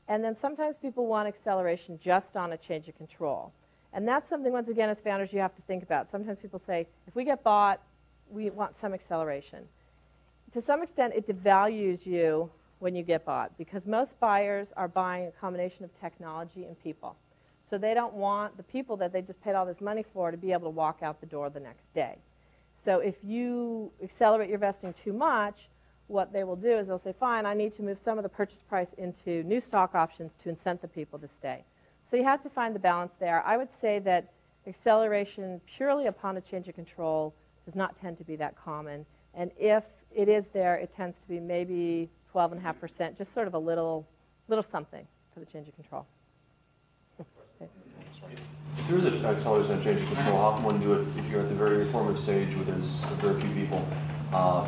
And then sometimes people want acceleration just on a change of control. And that's something, once again, as founders, you have to think about. Sometimes people say, if we get bought, we want some acceleration. To some extent, it devalues you when you get bought because most buyers are buying a combination of technology and people. So they don't want the people that they just paid all this money for to be able to walk out the door the next day. So if you accelerate your vesting too much, what they will do is they'll say, fine, I need to move some of the purchase price into new stock options to incent the people to stay. So you have to find the balance there. I would say that acceleration purely upon a change of control does not tend to be that common. And if it is there, it tends to be maybe 12.5%, just sort of a little something for the change of control. Okay. If there is an acceleration and change of control, how can one do it if you're at the very formative stage where there's very few people?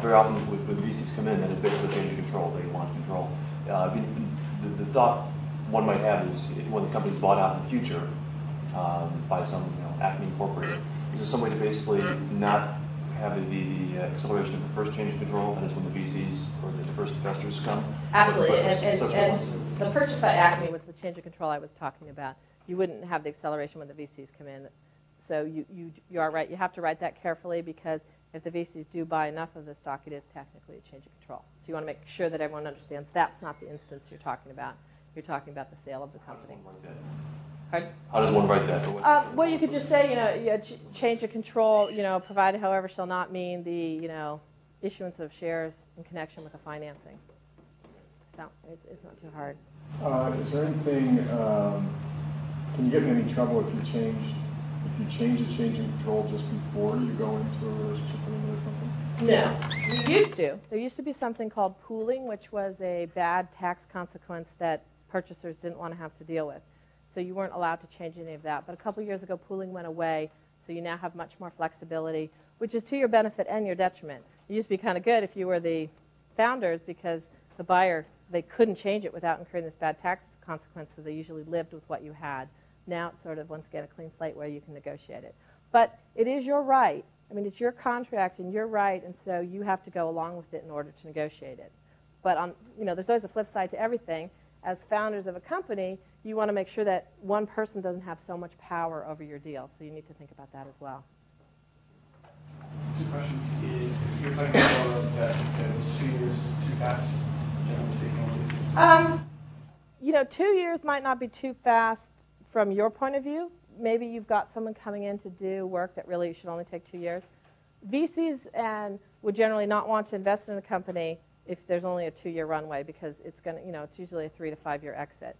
Very often when VCs come in, that is basically a change of control. They want control. The thought one might have is when the company's bought out in the future by some Acme Incorporated, is there some way to basically not have the acceleration of the first change of control, and it's when the VCs or the first investors come? Absolutely, and the purchase by Acme was the change of control I was talking about. You wouldn't have the acceleration when the VCs come in. So you are right. You have to write that carefully because if the VCs do buy enough of the stock, it is technically a change of control. So you want to make sure that everyone understands that's not the instance you're talking about. You're talking about the sale of the company. How does one write that? Well, you could just say, change of control, provided, however, shall not mean the, issuance of shares in connection with the financing. So it's not too hard. Is there anything? Can you get in any trouble if you change the change in control just before you go into a relationship with another company? No, you used to. There used to be something called pooling, which was a bad tax consequence that purchasers didn't want to have to deal with. So you weren't allowed to change any of that. But a couple years ago, pooling went away, so you now have much more flexibility, which is to your benefit and your detriment. It used to be kind of good if you were the founders because the buyer, they couldn't change it without incurring this bad tax consequence, so they usually lived with what you had. Now it's sort of, once again, a clean slate where you can negotiate it. But it is your right. I mean, it's your contract and your right, and so you have to go along with it in order to negotiate it. But there's always a flip side to everything. As founders of a company, you want to make sure that one person doesn't have so much power over your deal. So you need to think about that as well. Two questions is, if you're talking about investing, so it was 2 years too fast, generally speaking, on leases? 2 years might not be too fast from your point of view. Maybe you've got someone coming in to do work that really should only take 2 years. VCs would generally not want to invest in a company if there's only a 2-year runway because it's going to, it's usually a 3 to 5 year exit.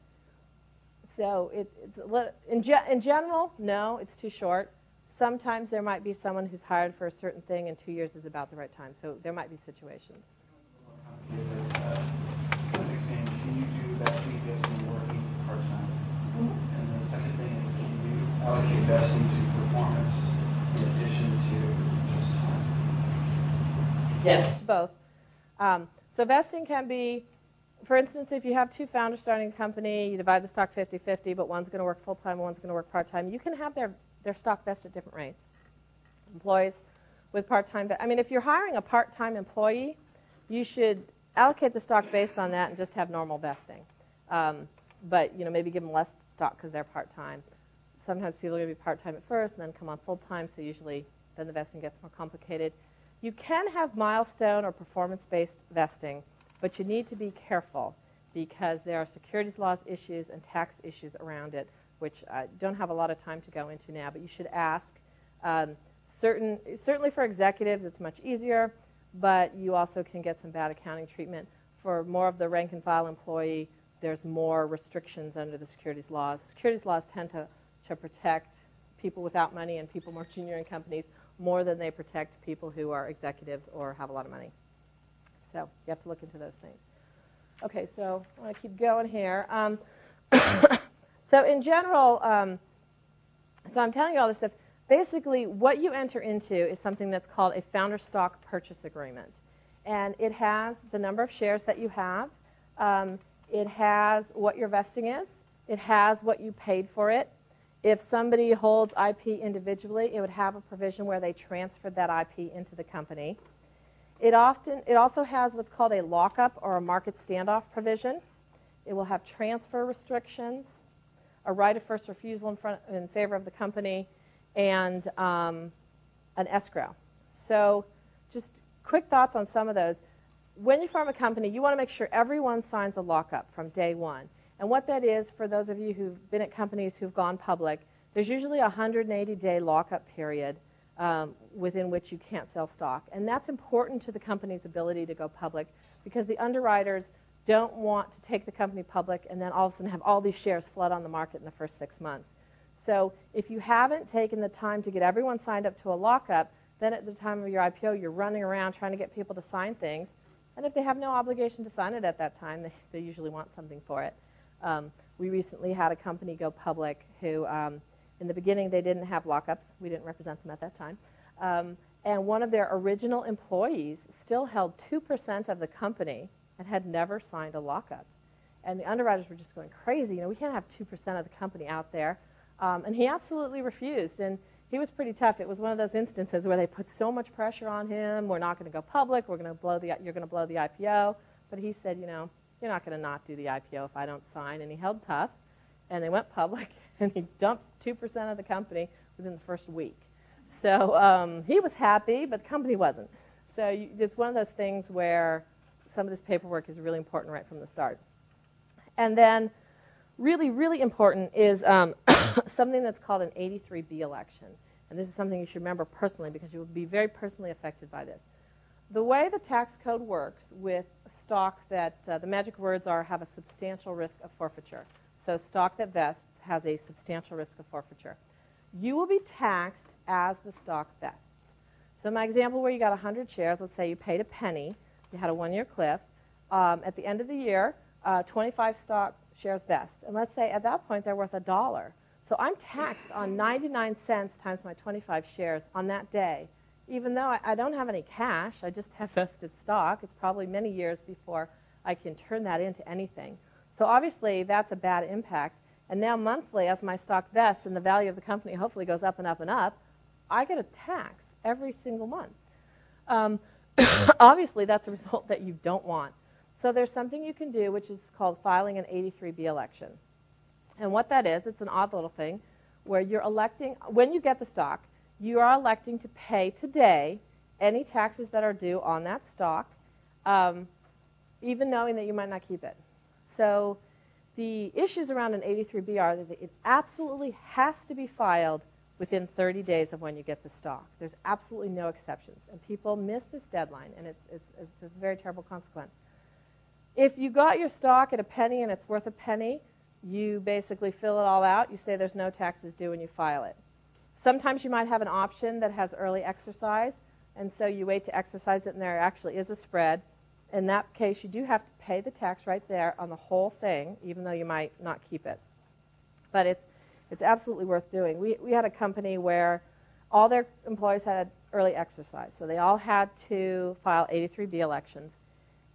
So it's a little, in general, no, it's too short. sometimes there might be someone who's hired for a certain thing and 2 years is about the right time. So there might be situations. Can you do vesting if you're working part-time? And the second thing is, can you allocate vesting to performance in addition to just time? Yes, both. So vesting can be, for instance, if you have two founders starting a company, you divide the stock 50-50, but one's going to work full-time, one's going to work part-time. You can have their stock vest at different rates. Employees with part-time, I mean, if you're hiring a part-time employee, you should allocate the stock based on that and just have normal vesting. But, maybe give them less stock because they're part-time. Sometimes people are going to be part-time at first and then come on full-time, so usually then the vesting gets more complicated. You can have milestone or performance-based vesting, but you need to be careful because there are securities laws issues and tax issues around it, which I don't have a lot of time to go into now, but you should ask. Certainly for executives, it's much easier, but you also can get some bad accounting treatment. For more of the rank-and-file employee, there's more restrictions under the securities laws. Securities laws tend to protect people without money and people more junior in companies more than they protect people who are executives or have a lot of money. So you have to look into those things. Okay, so I want to keep going here. So in general, so I'm telling you all this stuff. Basically, what you enter into is something that's called a founder stock purchase agreement. And it has the number of shares that you have. It has what your vesting is. It has what you paid for it. If somebody holds IP individually, it would have a provision where they transferred that IP into the company. It also has what's called a lockup or a market standoff provision. It will have transfer restrictions, a right of first refusal in favor of the company, and an escrow. So just quick thoughts on some of those. When you form a company, you want to make sure everyone signs a lockup from day one. And what that is, for those of you who've been at companies who've gone public, there's usually a 180-day lockup period within which you can't sell stock. And that's important to the company's ability to go public because the underwriters don't want to take the company public and then all of a sudden have all these shares flood on the market in the first 6 months. So if you haven't taken the time to get everyone signed up to a lockup, then at the time of your IPO, you're running around trying to get people to sign things. And if they have no obligation to sign it at that time, they usually want something for it. We recently had a company go public who, in the beginning, they didn't have lockups. We didn't represent them at that time. And one of their original employees still held 2% of the company and had never signed a lockup. And the underwriters were just going crazy. We can't have 2% of the company out there. And he absolutely refused. And he was pretty tough. It was one of those instances where they put so much pressure on him. We're not going to go public. You're going to blow the IPO. But he said, you're not going to not do the IPO if I don't sign. And he held tough. And they went public. And he dumped 2% of the company within the first week. So he was happy, but the company wasn't. So it's one of those things where some of this paperwork is really important right from the start. And then really, really important is something that's called an 83B election. And this is something you should remember personally because you will be very personally affected by this. The way the tax code works with stock that the magic words are have a substantial risk of forfeiture. So stock that vests has a substantial risk of forfeiture. You will be taxed as the stock vests. So my example where you got 100 shares, let's say you paid a penny, you had a 1-year cliff. At the end of the year, 25 stock shares vest. And let's say at that point they're worth $1. So I'm taxed on 99 cents times my 25 shares on that day. Even though I don't have any cash, I just have vested stock. It's probably many years before I can turn that into anything. So obviously that's a bad impact. And now monthly, as my stock vests and the value of the company hopefully goes up and up and up, I get a tax every single month. Obviously that's a result that you don't want. So there's something you can do which is called filing an 83B election. And what that is, it's an odd little thing where you're electing, when you get the stock, you are electing to pay today any taxes that are due on that stock, even knowing that you might not keep it. So the issues around an 83B are that it absolutely has to be filed within 30 days of when you get the stock. There's absolutely no exceptions. And people miss this deadline, and it's a very terrible consequence. If you got your stock at a penny and it's worth a penny, you basically fill it all out. You say there's no taxes due and you file it. Sometimes you might have an option that has early exercise, and so you wait to exercise it, and there actually is a spread. In that case, you do have to pay the tax right there on the whole thing, even though you might not keep it. But it's absolutely worth doing. We had a company where all their employees had early exercise, so they all had to file 83B elections,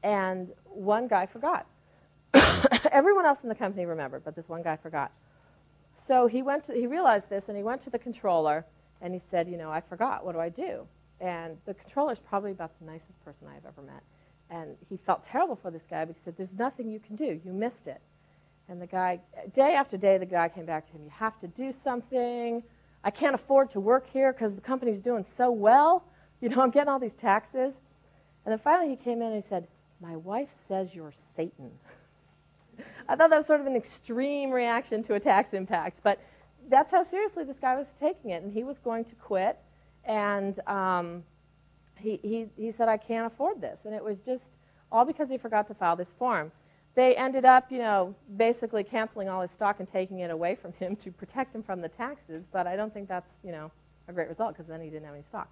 and one guy forgot. Everyone else in the company remembered, but this one guy forgot. So he realized this, and he went to the controller, and he said, I forgot. What do I do? And the controller's probably about the nicest person I've ever met. And he felt terrible for this guy, but he said, there's nothing you can do. You missed it. And the guy, day after day, the guy came back to him. You have to do something. I can't afford to work here because the company's doing so well. I'm getting all these taxes. And then finally he came in and he said, my wife says you're Satan. I thought that was sort of an extreme reaction to a tax impact, but that's how seriously this guy was taking it, and he was going to quit, and he said, I can't afford this, and it was just all because he forgot to file this form. They ended up, basically canceling all his stock and taking it away from him to protect him from the taxes, but I don't think that's, a great result because then he didn't have any stock.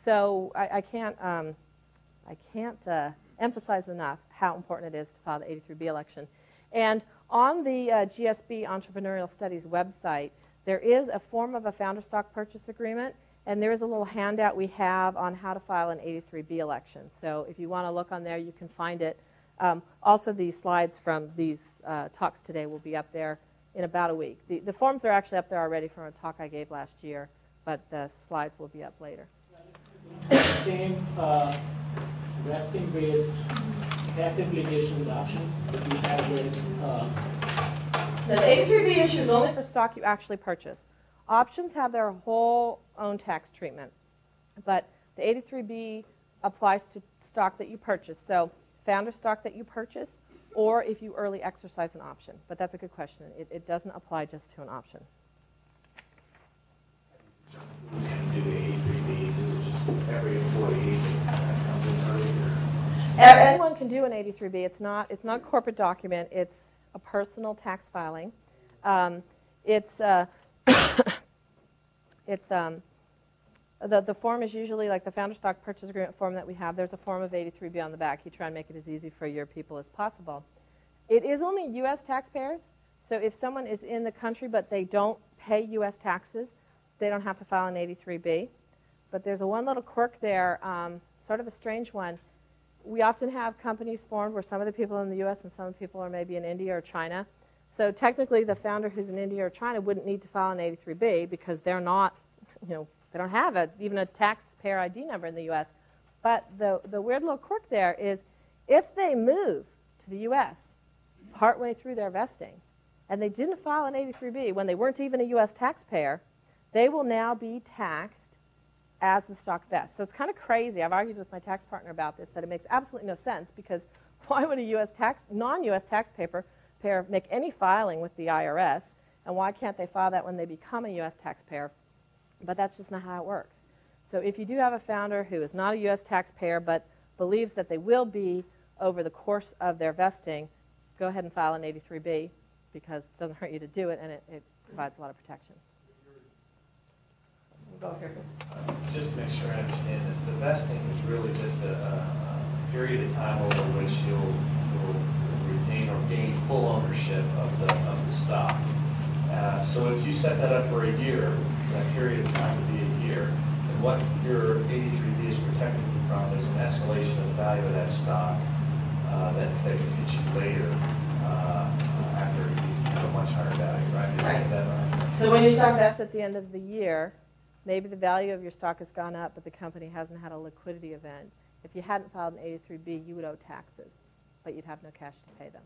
So I can't emphasize enough how important it is to file the 83B election. And on the GSB Entrepreneurial Studies website, there is a form of a founder stock purchase agreement, and there is a little handout we have on how to file an 83B election. So if you want to look on there, you can find it. Also, the slides from these talks today will be up there in about a week. The forms are actually up there already from a talk I gave last year, but the slides will be up later. Same vesting-based tax implication with options that we have with... The 83B issue is only for stock you actually purchase. Options have their whole own tax treatment, but the 83B applies to stock that you purchase. So founder stock that you purchase, or if you early exercise an option. But that's a good question. It doesn't apply just to an option. Do the 83Bs? Is it just every employee that comes in earlier? Anyone can do an 83B. It's not a corporate document. It's a personal tax filing. The form is usually like the founder stock purchase agreement form that we have. There's a form of 83B on the back. You try and make it as easy for your people as possible. It is only U.S. taxpayers. So if someone is in the country but they don't pay U.S. taxes, they don't have to file an 83B. But there's one little quirk there, sort of a strange one. We often have companies formed where some of the people are in the U.S. and some of the people are maybe in India or China. So technically the founder who's in India or China wouldn't need to file an 83B because they're not, they don't have even a taxpayer ID number in the U.S. But the weird little quirk there is if they move to the U.S. partway through their vesting and they didn't file an 83B when they weren't even a U.S. taxpayer, they will now be taxed as the stock vests. So it's kind of crazy. I've argued with my tax partner about this, that it makes absolutely no sense because why would a non-U.S. taxpayer make any filing with the IRS, and why can't they file that when they become a U.S. taxpayer? But that's just not how it works. So if you do have a founder who is not a U.S. taxpayer but believes that they will be over the course of their vesting, go ahead and file an 83B because it doesn't hurt you to do it, and it provides a lot of protection. We'll go here, Chris. Just to make sure I understand this, the vesting is really just a period of time over which you'll retain or gain full ownership of the stock. So if you set that up for a year, that period of time would be a year, and what your 83B is protecting you from is an escalation of the value of that stock that can hit you later after you have a much higher value, right? Right. Is that right? So when your stock vests at the end of the year, maybe the value of your stock has gone up, but the company hasn't had a liquidity event. If you hadn't filed an 83B, you would owe taxes, but you'd have no cash to pay them.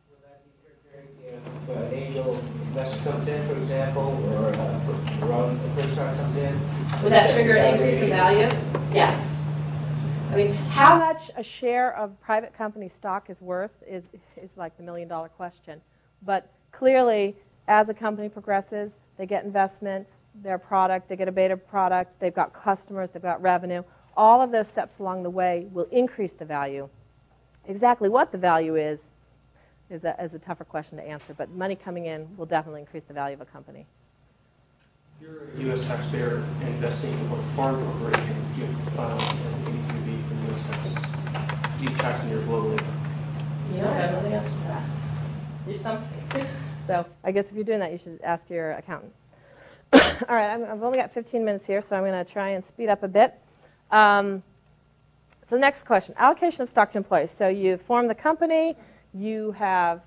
Would that be if an angel investor comes in, for example, or a first time comes in? Would that trigger an increase in value? Yeah. I mean, how much a share of private company stock is worth is like the million-dollar question. But clearly, as a company progresses, they get investment, their product, they get a beta product, they've got customers, they've got revenue. All of those steps along the way will increase the value. Exactly what the value is a tougher question to answer, but money coming in will definitely increase the value of a company. You're a U.S. taxpayer investing in a foreign corporation, you file an 82B for U.S. taxes. You tax on your global income. You don't know the answer to that. You're something. So I guess if you're doing that, you should ask your accountant. All right, I've only got 15 minutes here, so I'm going to try and speed up a bit. So next question, allocation of stock to employees. So you form the company, you have,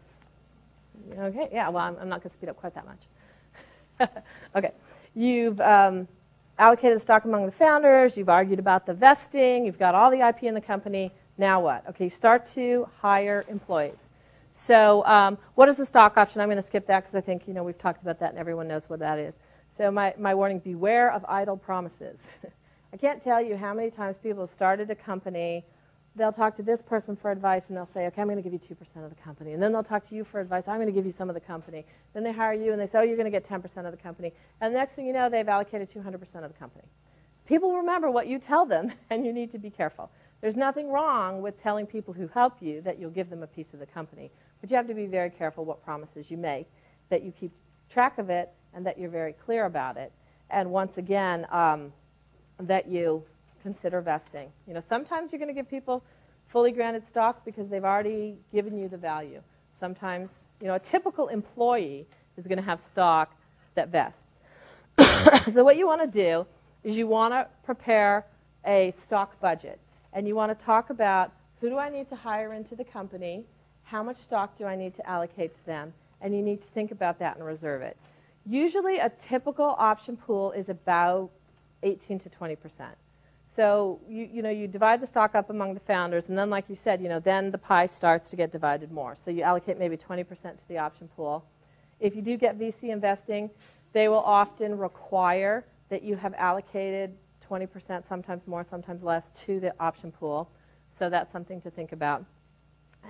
okay, yeah, well, I'm not going to speed up quite that much. Okay, you've allocated the stock among the founders, you've argued about the vesting, you've got all the IP in the company, now what? Okay, you start to hire employees. So what is the stock option? I'm going to skip that because I think, we've talked about that and everyone knows what that is. So my warning, beware of idle promises. I can't tell you how many times people have started a company, they'll talk to this person for advice and they'll say, okay, I'm going to give you 2% of the company. And then they'll talk to you for advice, I'm going to give you some of the company. Then they hire you and they say, oh, you're going to get 10% of the company. And the next thing you know, they've allocated 200% of the company. People remember what you tell them and you need to be careful. There's nothing wrong with telling people who help you that you'll give them a piece of the company. But you have to be very careful what promises you make, that you keep track of it and that you're very clear about it. And once again, that you consider vesting. Sometimes you're going to give people fully granted stock because they've already given you the value. Sometimes, a typical employee is going to have stock that vests. So what you want to do is you want to prepare a stock budget. And you want to talk about who do I need to hire into the company, how much stock do I need to allocate to them, and you need to think about that and reserve it. Usually a typical option pool is about 18 to 20%. So you divide the stock up among the founders, and then like you said, then the pie starts to get divided more. So you allocate maybe 20% to the option pool. If you do get VC investing, they will often require that you have allocated 20%, sometimes more, sometimes less, to the option pool. So that's something to think about.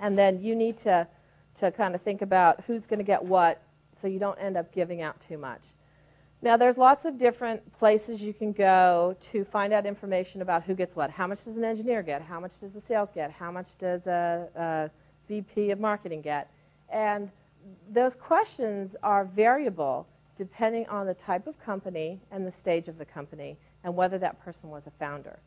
And then you need to kind of think about who's going to get what so you don't end up giving out too much. Now, there's lots of different places you can go to find out information about who gets what. How much does an engineer get? How much does the sales get? How much does a VP of marketing get? And those questions are variable depending on the type of company and the stage of the company and whether that person was a founder.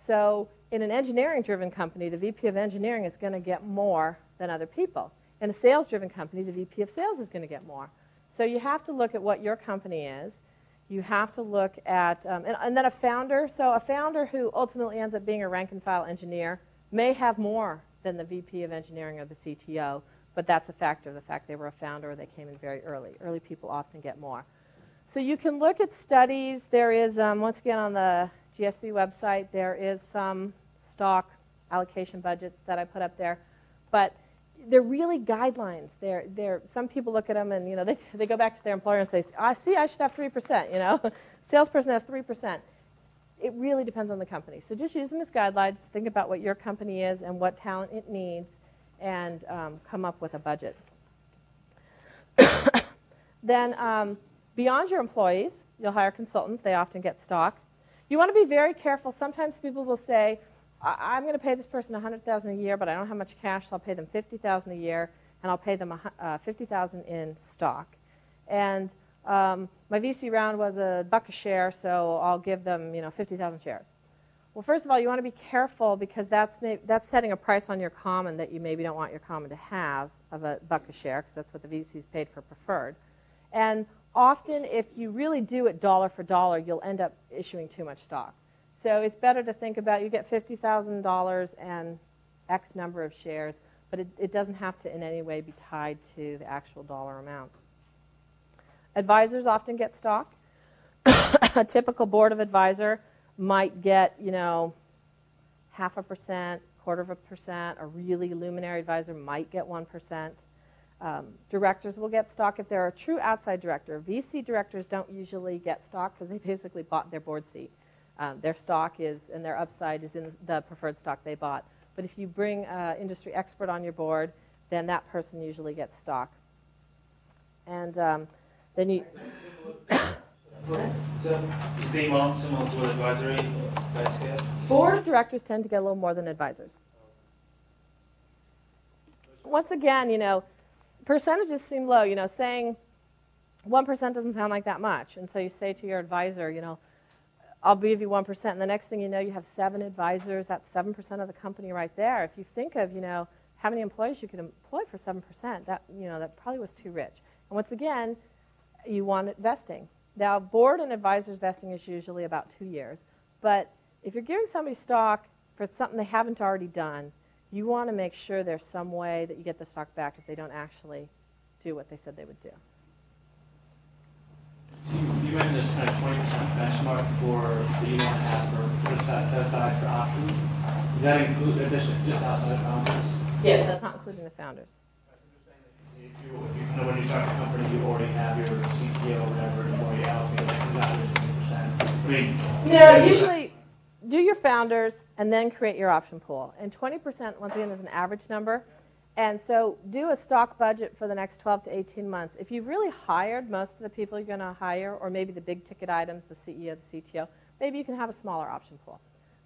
So in an engineering-driven company, the VP of engineering is going to get more than other people. In a sales-driven company, the VP of sales is going to get more. So you have to look at what your company is. You have to look at, and then a founder. So a founder who ultimately ends up being a rank-and-file engineer may have more than the VP of engineering or the CTO, but that's a factor, the fact they were a founder or they came in very early. Early people often get more. So you can look at studies. There is, once again, on the GSB website, there is some stock allocation budgets that I put up there. But they're really guidelines. Some people look at them and they go back to their employer and say, I should have 3%. Salesperson has 3%. It really depends on the company. So just use them as guidelines. Think about what your company is and what talent it needs, and come up with a budget. Then beyond your employees, you'll hire consultants. They often get stock. You want to be very careful. Sometimes people will say, I'm going to pay this person $100,000 a year, but I don't have much cash, so I'll pay them $50,000 a year, and I'll pay them $50,000 in stock. And my VC round was $1 a share, so I'll give them 50,000 shares. Well, first of all, you want to be careful because that's setting a price on your common that you maybe don't want your common to have of $1 a share, because that's what the VC's paid for preferred. And often, if you really do it dollar for dollar, you'll end up issuing too much stock. So it's better to think about you get $50,000 and X number of shares, but it doesn't have to in any way be tied to the actual dollar amount. Advisors often get stock. A typical board of advisor might get, 0.5%, 0.25%. A really luminary advisor might get 1%. Directors will get stock if they're a true outside director. VC directors don't usually get stock because they basically bought their board seat. Their stock is, and their upside is in the preferred stock they bought. But if you bring an industry expert on your board, then that person usually gets stock. And then you... So is the amount similar to what advisory guys get? Board of directors tend to get a little more than advisors. Once again, percentages seem low. Saying 1% doesn't sound like that much. And so you say to your advisor, I'll give you 1%. And the next thing you know, you have 7 advisors. That's 7% of the company right there. If you think of, how many employees you could employ for 7%, that probably was too rich. And once again, you want it vesting. Now, board and advisors vesting is usually about 2 years. But if you're giving somebody stock for something they haven't already done, you want to make sure there's some way that you get the stock back if they don't actually do what they said they would do. So you mentioned this kind of 20% benchmark that you want to have for set aside for options. Does that include just outside of founders? Yes, that's not including the founders. If you when you start a company, you already have your CTO or whatever, you already allocated 20%. I mean, no, usually do your founders and then create your option pool. And 20%, once again, is an average number. And so do a stock budget for the next 12 to 18 months. If you've really hired most of the people you're going to hire, or maybe the big ticket items, the CEO, the CTO, maybe you can have a smaller option pool.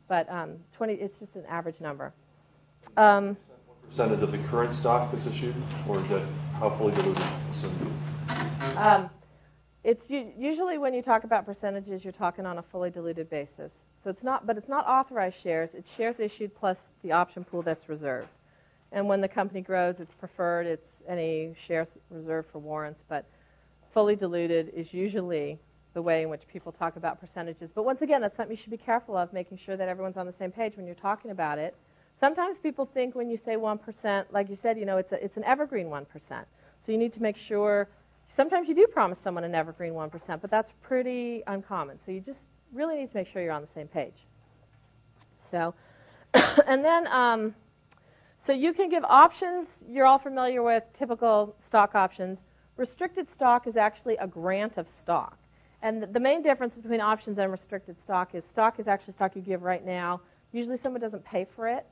But 20, it's just an average number. 1% is of the current stock that's issued, or is that how fully diluted? It's usually when you talk about percentages, you're talking on a fully diluted basis. So it's not authorized shares. It's shares issued plus the option pool that's reserved. And when the company grows, it's preferred. It's any shares reserved for warrants. But fully diluted is usually the way in which people talk about percentages. But once again, that's something you should be careful of, making sure that everyone's on the same page when you're talking about it. Sometimes people think when you say 1%, like you said, it's an evergreen 1%. So you need to make sure. Sometimes you do promise someone an evergreen 1%, but that's pretty uncommon. So you just really need to make sure you're on the same page. So, and then, so you can give options. You're all familiar with typical stock options. Restricted stock is actually a grant of stock. And the main difference between options and restricted stock is actually stock you give right now. Usually someone doesn't pay for it,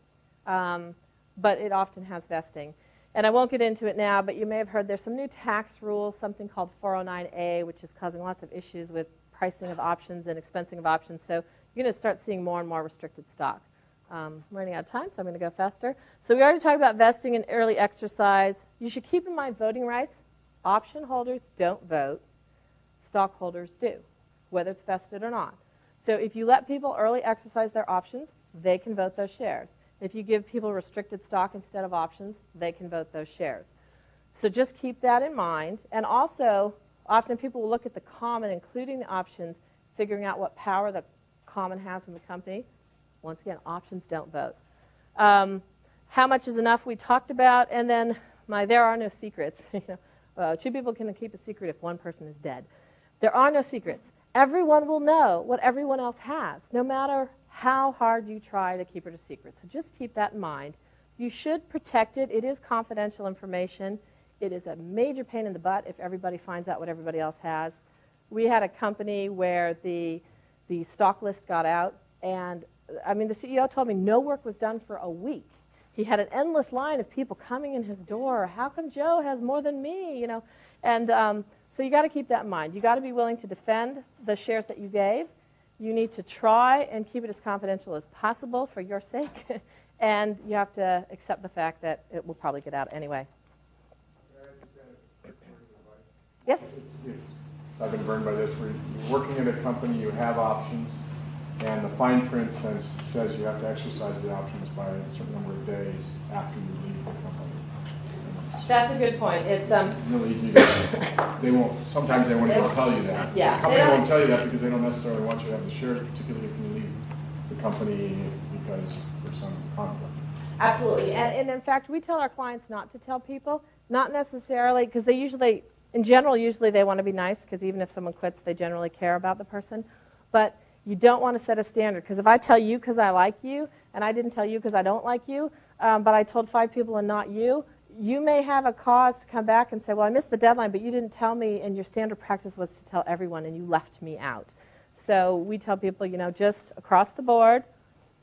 but it often has vesting. And I won't get into it now, but you may have heard there's some new tax rules, something called 409A, which is causing lots of issues with pricing of options and expensing of options. So you're going to start seeing more and more restricted stock. I'm running out of time, so I'm going to go faster. So we already talked about vesting and early exercise. You should keep in mind voting rights. Option holders don't vote. Stockholders do, whether it's vested or not. So if you let people early exercise their options, they can vote those shares. If you give people restricted stock instead of options, they can vote those shares. So just keep that in mind. And also, often people will look at the common, including the options, figuring out what power the common has in the company. Once again, options don't vote. How much is enough we talked about. And then there are no secrets. 2 people can keep a secret if 1 person is dead. There are no secrets. Everyone will know what everyone else has, no matter how hard you try to keep it a secret. So just keep that in mind. You should protect it. It is confidential information. It is a major pain in the butt if everybody finds out what everybody else has. We had a company where the stock list got out, and the CEO told me no work was done for a week. He had an endless line of people coming in his door. How come Joe has more than me? And so you got to keep that in mind. You got to be willing to defend the shares that you gave. You need to try and keep it as confidential as possible for your sake, and you have to accept the fact that it will probably get out anyway. Yes? So I've been burned by this. You're working in a company, you have options, and the fine print says you have to exercise the options by a certain number of days after you leave the company. That's a good point. It's really easy. Sometimes they won't even tell you that. Yeah. The company won't tell you that because they don't necessarily want you to have the shares, particularly if you leave the company because there's some conflict. Absolutely. And in fact, we tell our clients not to tell people, not necessarily, because they usually they want to be nice, because even if someone quits, they generally care about the person. But you don't want to set a standard, because if I tell you because I like you, and I didn't tell you because I don't like you, but I told 5 people and not you, you may have a cause to come back and say, well, I missed the deadline, but you didn't tell me, and your standard practice was to tell everyone, and you left me out. So we tell people, just across the board,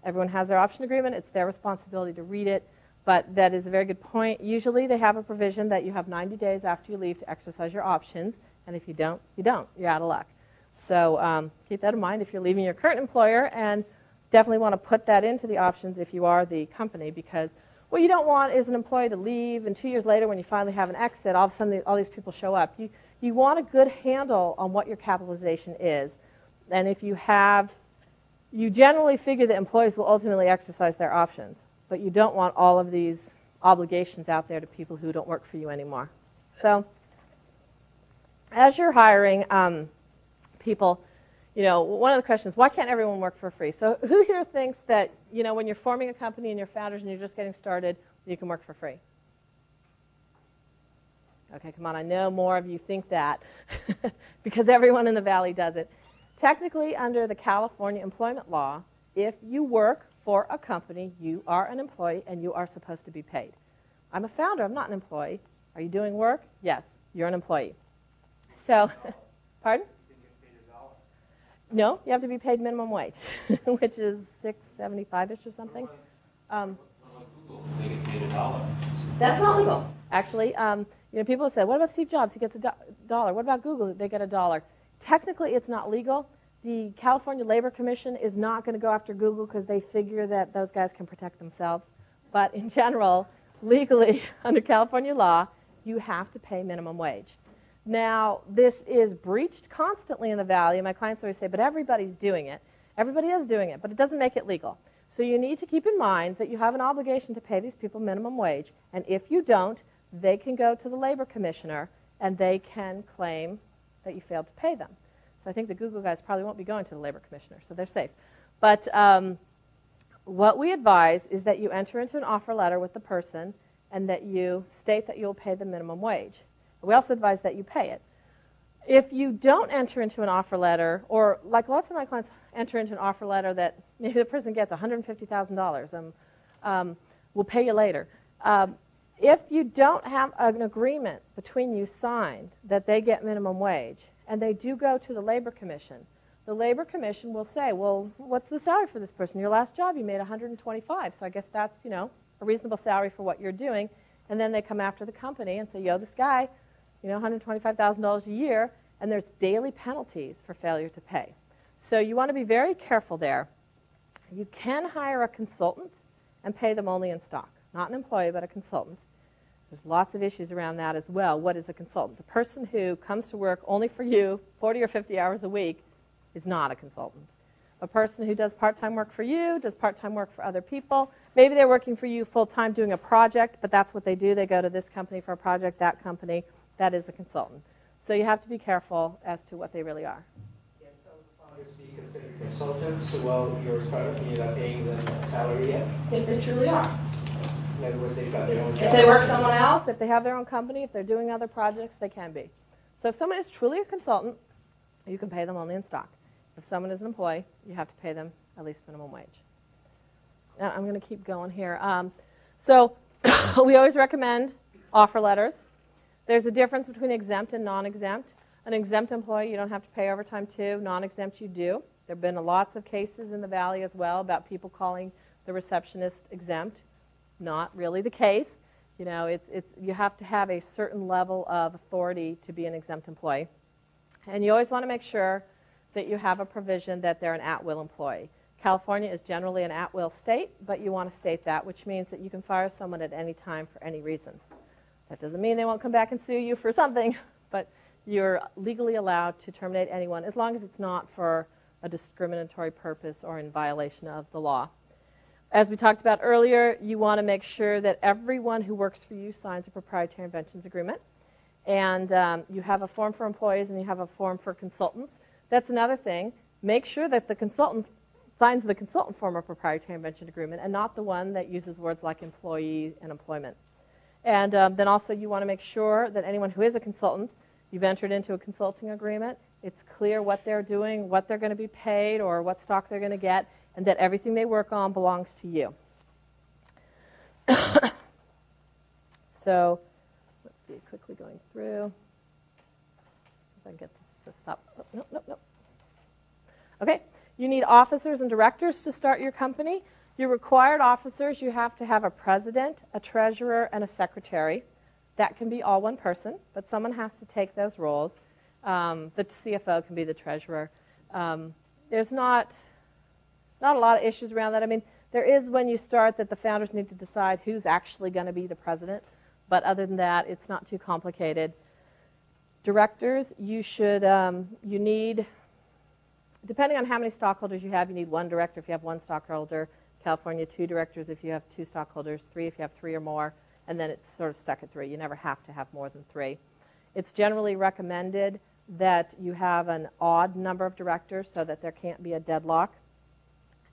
everyone has their option agreement. It's their responsibility to read it. But that is a very good point. Usually they have a provision that you have 90 days after you leave to exercise your options, and if you don't, you don't. You're out of luck. So keep that in mind if you're leaving your current employer, and definitely want to put that into the options if you are the company, because what you don't want is an employee to leave, and 2 years later when you finally have an exit, all of a sudden all these people show up. you want a good handle on what your capitalization is. And if you have, you generally figure that employees will ultimately exercise their options, but you don't want all of these obligations out there to people who don't work for you anymore. So as you're hiring people, one of the questions, why can't everyone work for free? So who here thinks that, when you're forming a company and you're founders and you're just getting started, you can work for free? Okay, come on, I know more of you think that because everyone in the Valley does it. Technically, under the California employment law, if you work for a company, you are an employee and you are supposed to be paid. I'm a founder, I'm not an employee. Are you doing work? Yes, you're an employee. So, pardon? No, you have to be paid minimum wage, which is $6.75-ish or something. They get paid $1. That's not legal. Actually, people say, what about Steve Jobs? He gets $1. What about Google? They get $1. Technically, it's not legal. The California Labor Commission is not going to go after Google because they figure that those guys can protect themselves. But in general, legally, under California law, you have to pay minimum wage. Now, this is breached constantly in the Valley. My clients always say, but everybody's doing it. Everybody is doing it, but it doesn't make it legal. So you need to keep in mind that you have an obligation to pay these people minimum wage. And if you don't, they can go to the Labor Commissioner and they can claim that you failed to pay them. So I think the Google guys probably won't be going to the Labor Commissioner, so they're safe. But what we advise is that you enter into an offer letter with the person and that you state that you'll pay the minimum wage. We also advise that you pay it. If you don't enter into an offer letter, or like lots of my clients enter into an offer letter that maybe the person gets $150,000 and we'll pay you later. If you don't have an agreement between you signed that they get minimum wage and they do go to the Labor Commission, the Labor Commission will say, well, what's the salary for this person? Your last job you made $125, so I guess that's, a reasonable salary for what you're doing. And then they come after the company and say, this guy, $125,000 a year, and there's daily penalties for failure to pay. So you want to be very careful there. You can hire a consultant and pay them only in stock. Not an employee, but a consultant. There's lots of issues around that as well. What is a consultant? The person who comes to work only for you 40 or 50 hours a week is not a consultant. A person who does part-time work for you, does part-time work for other people. Maybe they're working for you full-time doing a project, but that's what they do. They go to this company for a project, that company. That is a consultant. So you have to be careful as to what they really are. Can some founders be considered consultants while you're startup and you're not paying them a salary yet? If they truly are. In other words, they've got their own job. If they work someone else, if they have their own company, if they're doing other projects, they can be. So if someone is truly a consultant, you can pay them only in stock. If someone is an employee, you have to pay them at least minimum wage. Now, I'm going to keep going here. So we always recommend offer letters. There's a difference between exempt and non-exempt. An exempt employee, you don't have to pay overtime to. Non-exempt, you do. There have been lots of cases in the Valley as well about people calling the receptionist exempt. Not really the case. You have to have a certain level of authority to be an exempt employee. And you always want to make sure that you have a provision that they're an at-will employee. California is generally an at-will state, but you want to state that, which means that you can fire someone at any time for any reason. That doesn't mean they won't come back and sue you for something, but you're legally allowed to terminate anyone as long as it's not for a discriminatory purpose or in violation of the law. As we talked about earlier, you want to make sure that everyone who works for you signs a proprietary inventions agreement. And you have a form for employees and you have a form for consultants. That's another thing. Make sure that the consultant signs the consultant form of proprietary invention agreement and not the one that uses words like employee and employment. And then also you want to make sure that anyone who is a consultant, you've entered into a consulting agreement. It's clear what they're doing, what they're going to be paid, or what stock they're going to get, and that everything they work on belongs to you. So let's see, quickly going through. If I can get this to stop. Oh, nope. Okay, you need officers and directors to start your company. Your required officers, you have to have a president, a treasurer, and a secretary. That can be all one person, but someone has to take those roles. The CFO can be the treasurer. There's not a lot of issues around that. I mean, there is when you start that the founders need to decide who's actually going to be the president, but other than that, it's not too complicated. Directors, you need, depending on how many stockholders you have, you need one director if you have one stockholder. California, 2 directors if you have 2 stockholders, 3 if you have 3 or more, and then it's sort of stuck at 3. You never have to have more than 3. It's generally recommended that you have an odd number of directors so that there can't be a deadlock.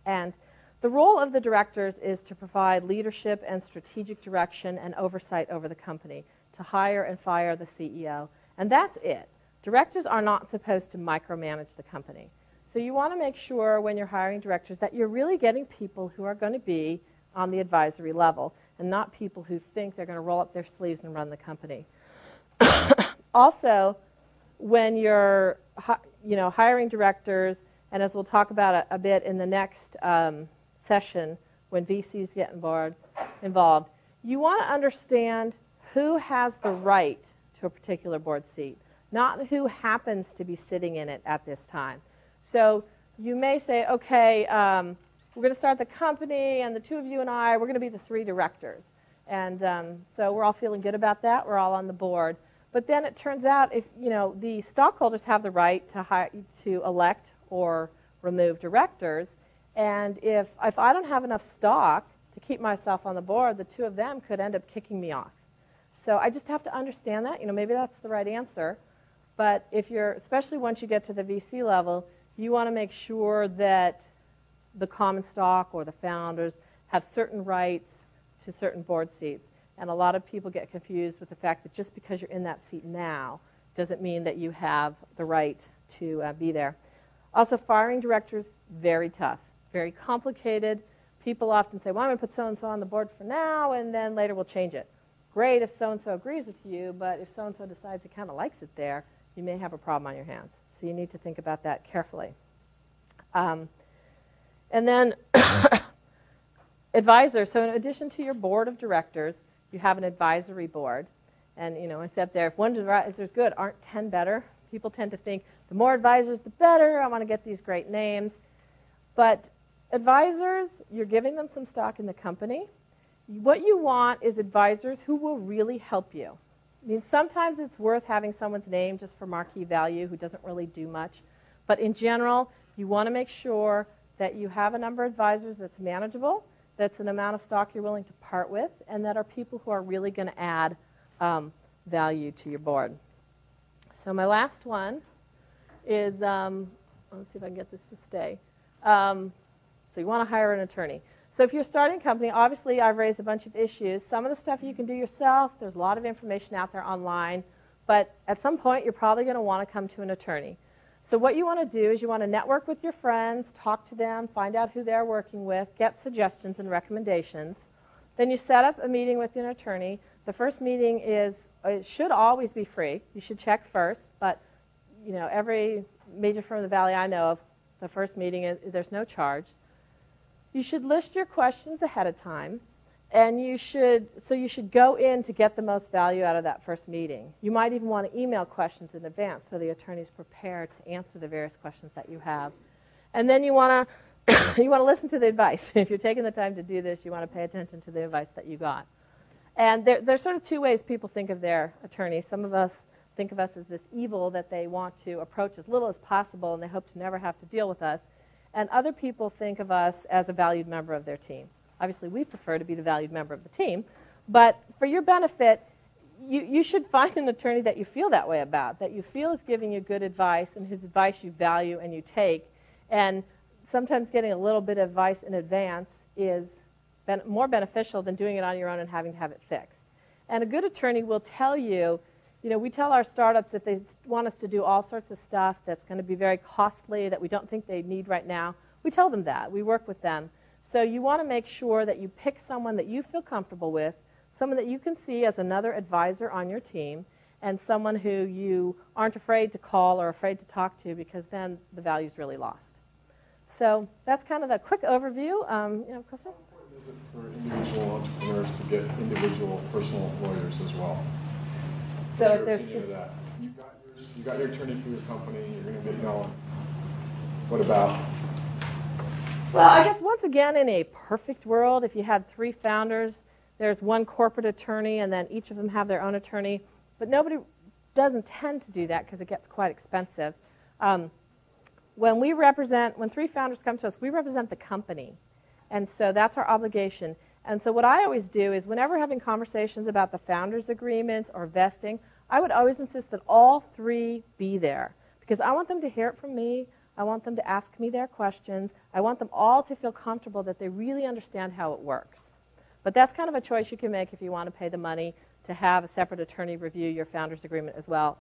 And the role of the directors is to provide leadership and strategic direction and oversight over the company, to hire and fire the CEO. And that's it. Directors are not supposed to micromanage the company. So you want to make sure when you're hiring directors that you're really getting people who are going to be on the advisory level and not people who think they're going to roll up their sleeves and run the company. Also, when you're hiring directors, and as we'll talk about a bit in the next session when VCs get involved, you want to understand who has the right to a particular board seat, not who happens to be sitting in it at this time. So you may say, okay, we're going to start the company, and the 2 of you and I, we're going to be the 3 directors. And so we're all feeling good about that. We're all on the board. But then it turns out if the stockholders have the right to elect or remove directors, and if I don't have enough stock to keep myself on the board, the 2 of them could end up kicking me off. So I just have to understand that. Maybe that's the right answer. But especially once you get to the VC level, you want to make sure that the common stock or the founders have certain rights to certain board seats. And a lot of people get confused with the fact that just because you're in that seat now doesn't mean that you have the right to be there. Also, firing directors, very tough, very complicated. People often say, well, I'm going to put so-and-so on the board for now, and then later we'll change it. Great if so-and-so agrees with you, but if so-and-so decides he kind of likes it there, you may have a problem on your hands. So you need to think about that carefully. And then advisors. So in addition to your board of directors, you have an advisory board. And, I said there, if one advisor's good, aren't 10 better? People tend to think the more advisors, the better. I want to get these great names. But advisors, you're giving them some stock in the company. What you want is advisors who will really help you. Sometimes it's worth having someone's name just for marquee value who doesn't really do much. But in general, you want to make sure that you have a number of advisors that's manageable, that's an amount of stock you're willing to part with, and that are people who are really going to add value to your board. So my last one is, let's see if I can get this to stay. So you want to hire an attorney. So if you're starting a company, obviously I've raised a bunch of issues. Some of the stuff you can do yourself. There's a lot of information out there online. But at some point, you're probably going to want to come to an attorney. So what you want to do is you want to network with your friends, talk to them, find out who they're working with, get suggestions and recommendations. Then you set up a meeting with an attorney. The first meeting it should always be free. You should check first. But, every major firm in the Valley I know of, the first meeting, there's no charge. You should list your questions ahead of time, and you should go in to get the most value out of that first meeting. You might even want to email questions in advance so the attorney's prepared to answer the various questions that you have. And then you want to listen to the advice. If you're taking the time to do this, you want to pay attention to the advice that you got. And there's sort of 2 ways people think of their attorneys. Some of us think of us as this evil that they want to approach as little as possible, and they hope to never have to deal with us. And other people think of us as a valued member of their team. Obviously, we prefer to be the valued member of the team. But for your benefit, you should find an attorney that you feel that way about, that you feel is giving you good advice and whose advice you value and you take. And sometimes getting a little bit of advice in advance is more beneficial than doing it on your own and having to have it fixed. And a good attorney will tell you, we tell our startups that they want us to do all sorts of stuff that's going to be very costly, that we don't think they need right now. We tell them that. We work with them. So you want to make sure that you pick someone that you feel comfortable with, someone that you can see as another advisor on your team, and someone who you aren't afraid to call or afraid to talk to, because then the value's really lost. So that's kind of a quick overview. Question? How important is it for individual entrepreneurs to get individual personal lawyers as well? So What's your there's opinion of that? You got your attorney for your company. You're going to get known. What about? Well, I guess once again, in a perfect world, if you had 3 founders, there's one corporate attorney, and then each of them have their own attorney. But nobody doesn't tend to do that because it gets quite expensive. When 3 founders come to us, we represent the company. And so that's our obligation. And so what I always do is whenever having conversations about the founders' agreements or vesting, I would always insist that all 3 be there because I want them to hear it from me. I want them to ask me their questions. I want them all to feel comfortable that they really understand how it works. But that's kind of a choice you can make if you want to pay the money to have a separate attorney review your founders' agreement as well.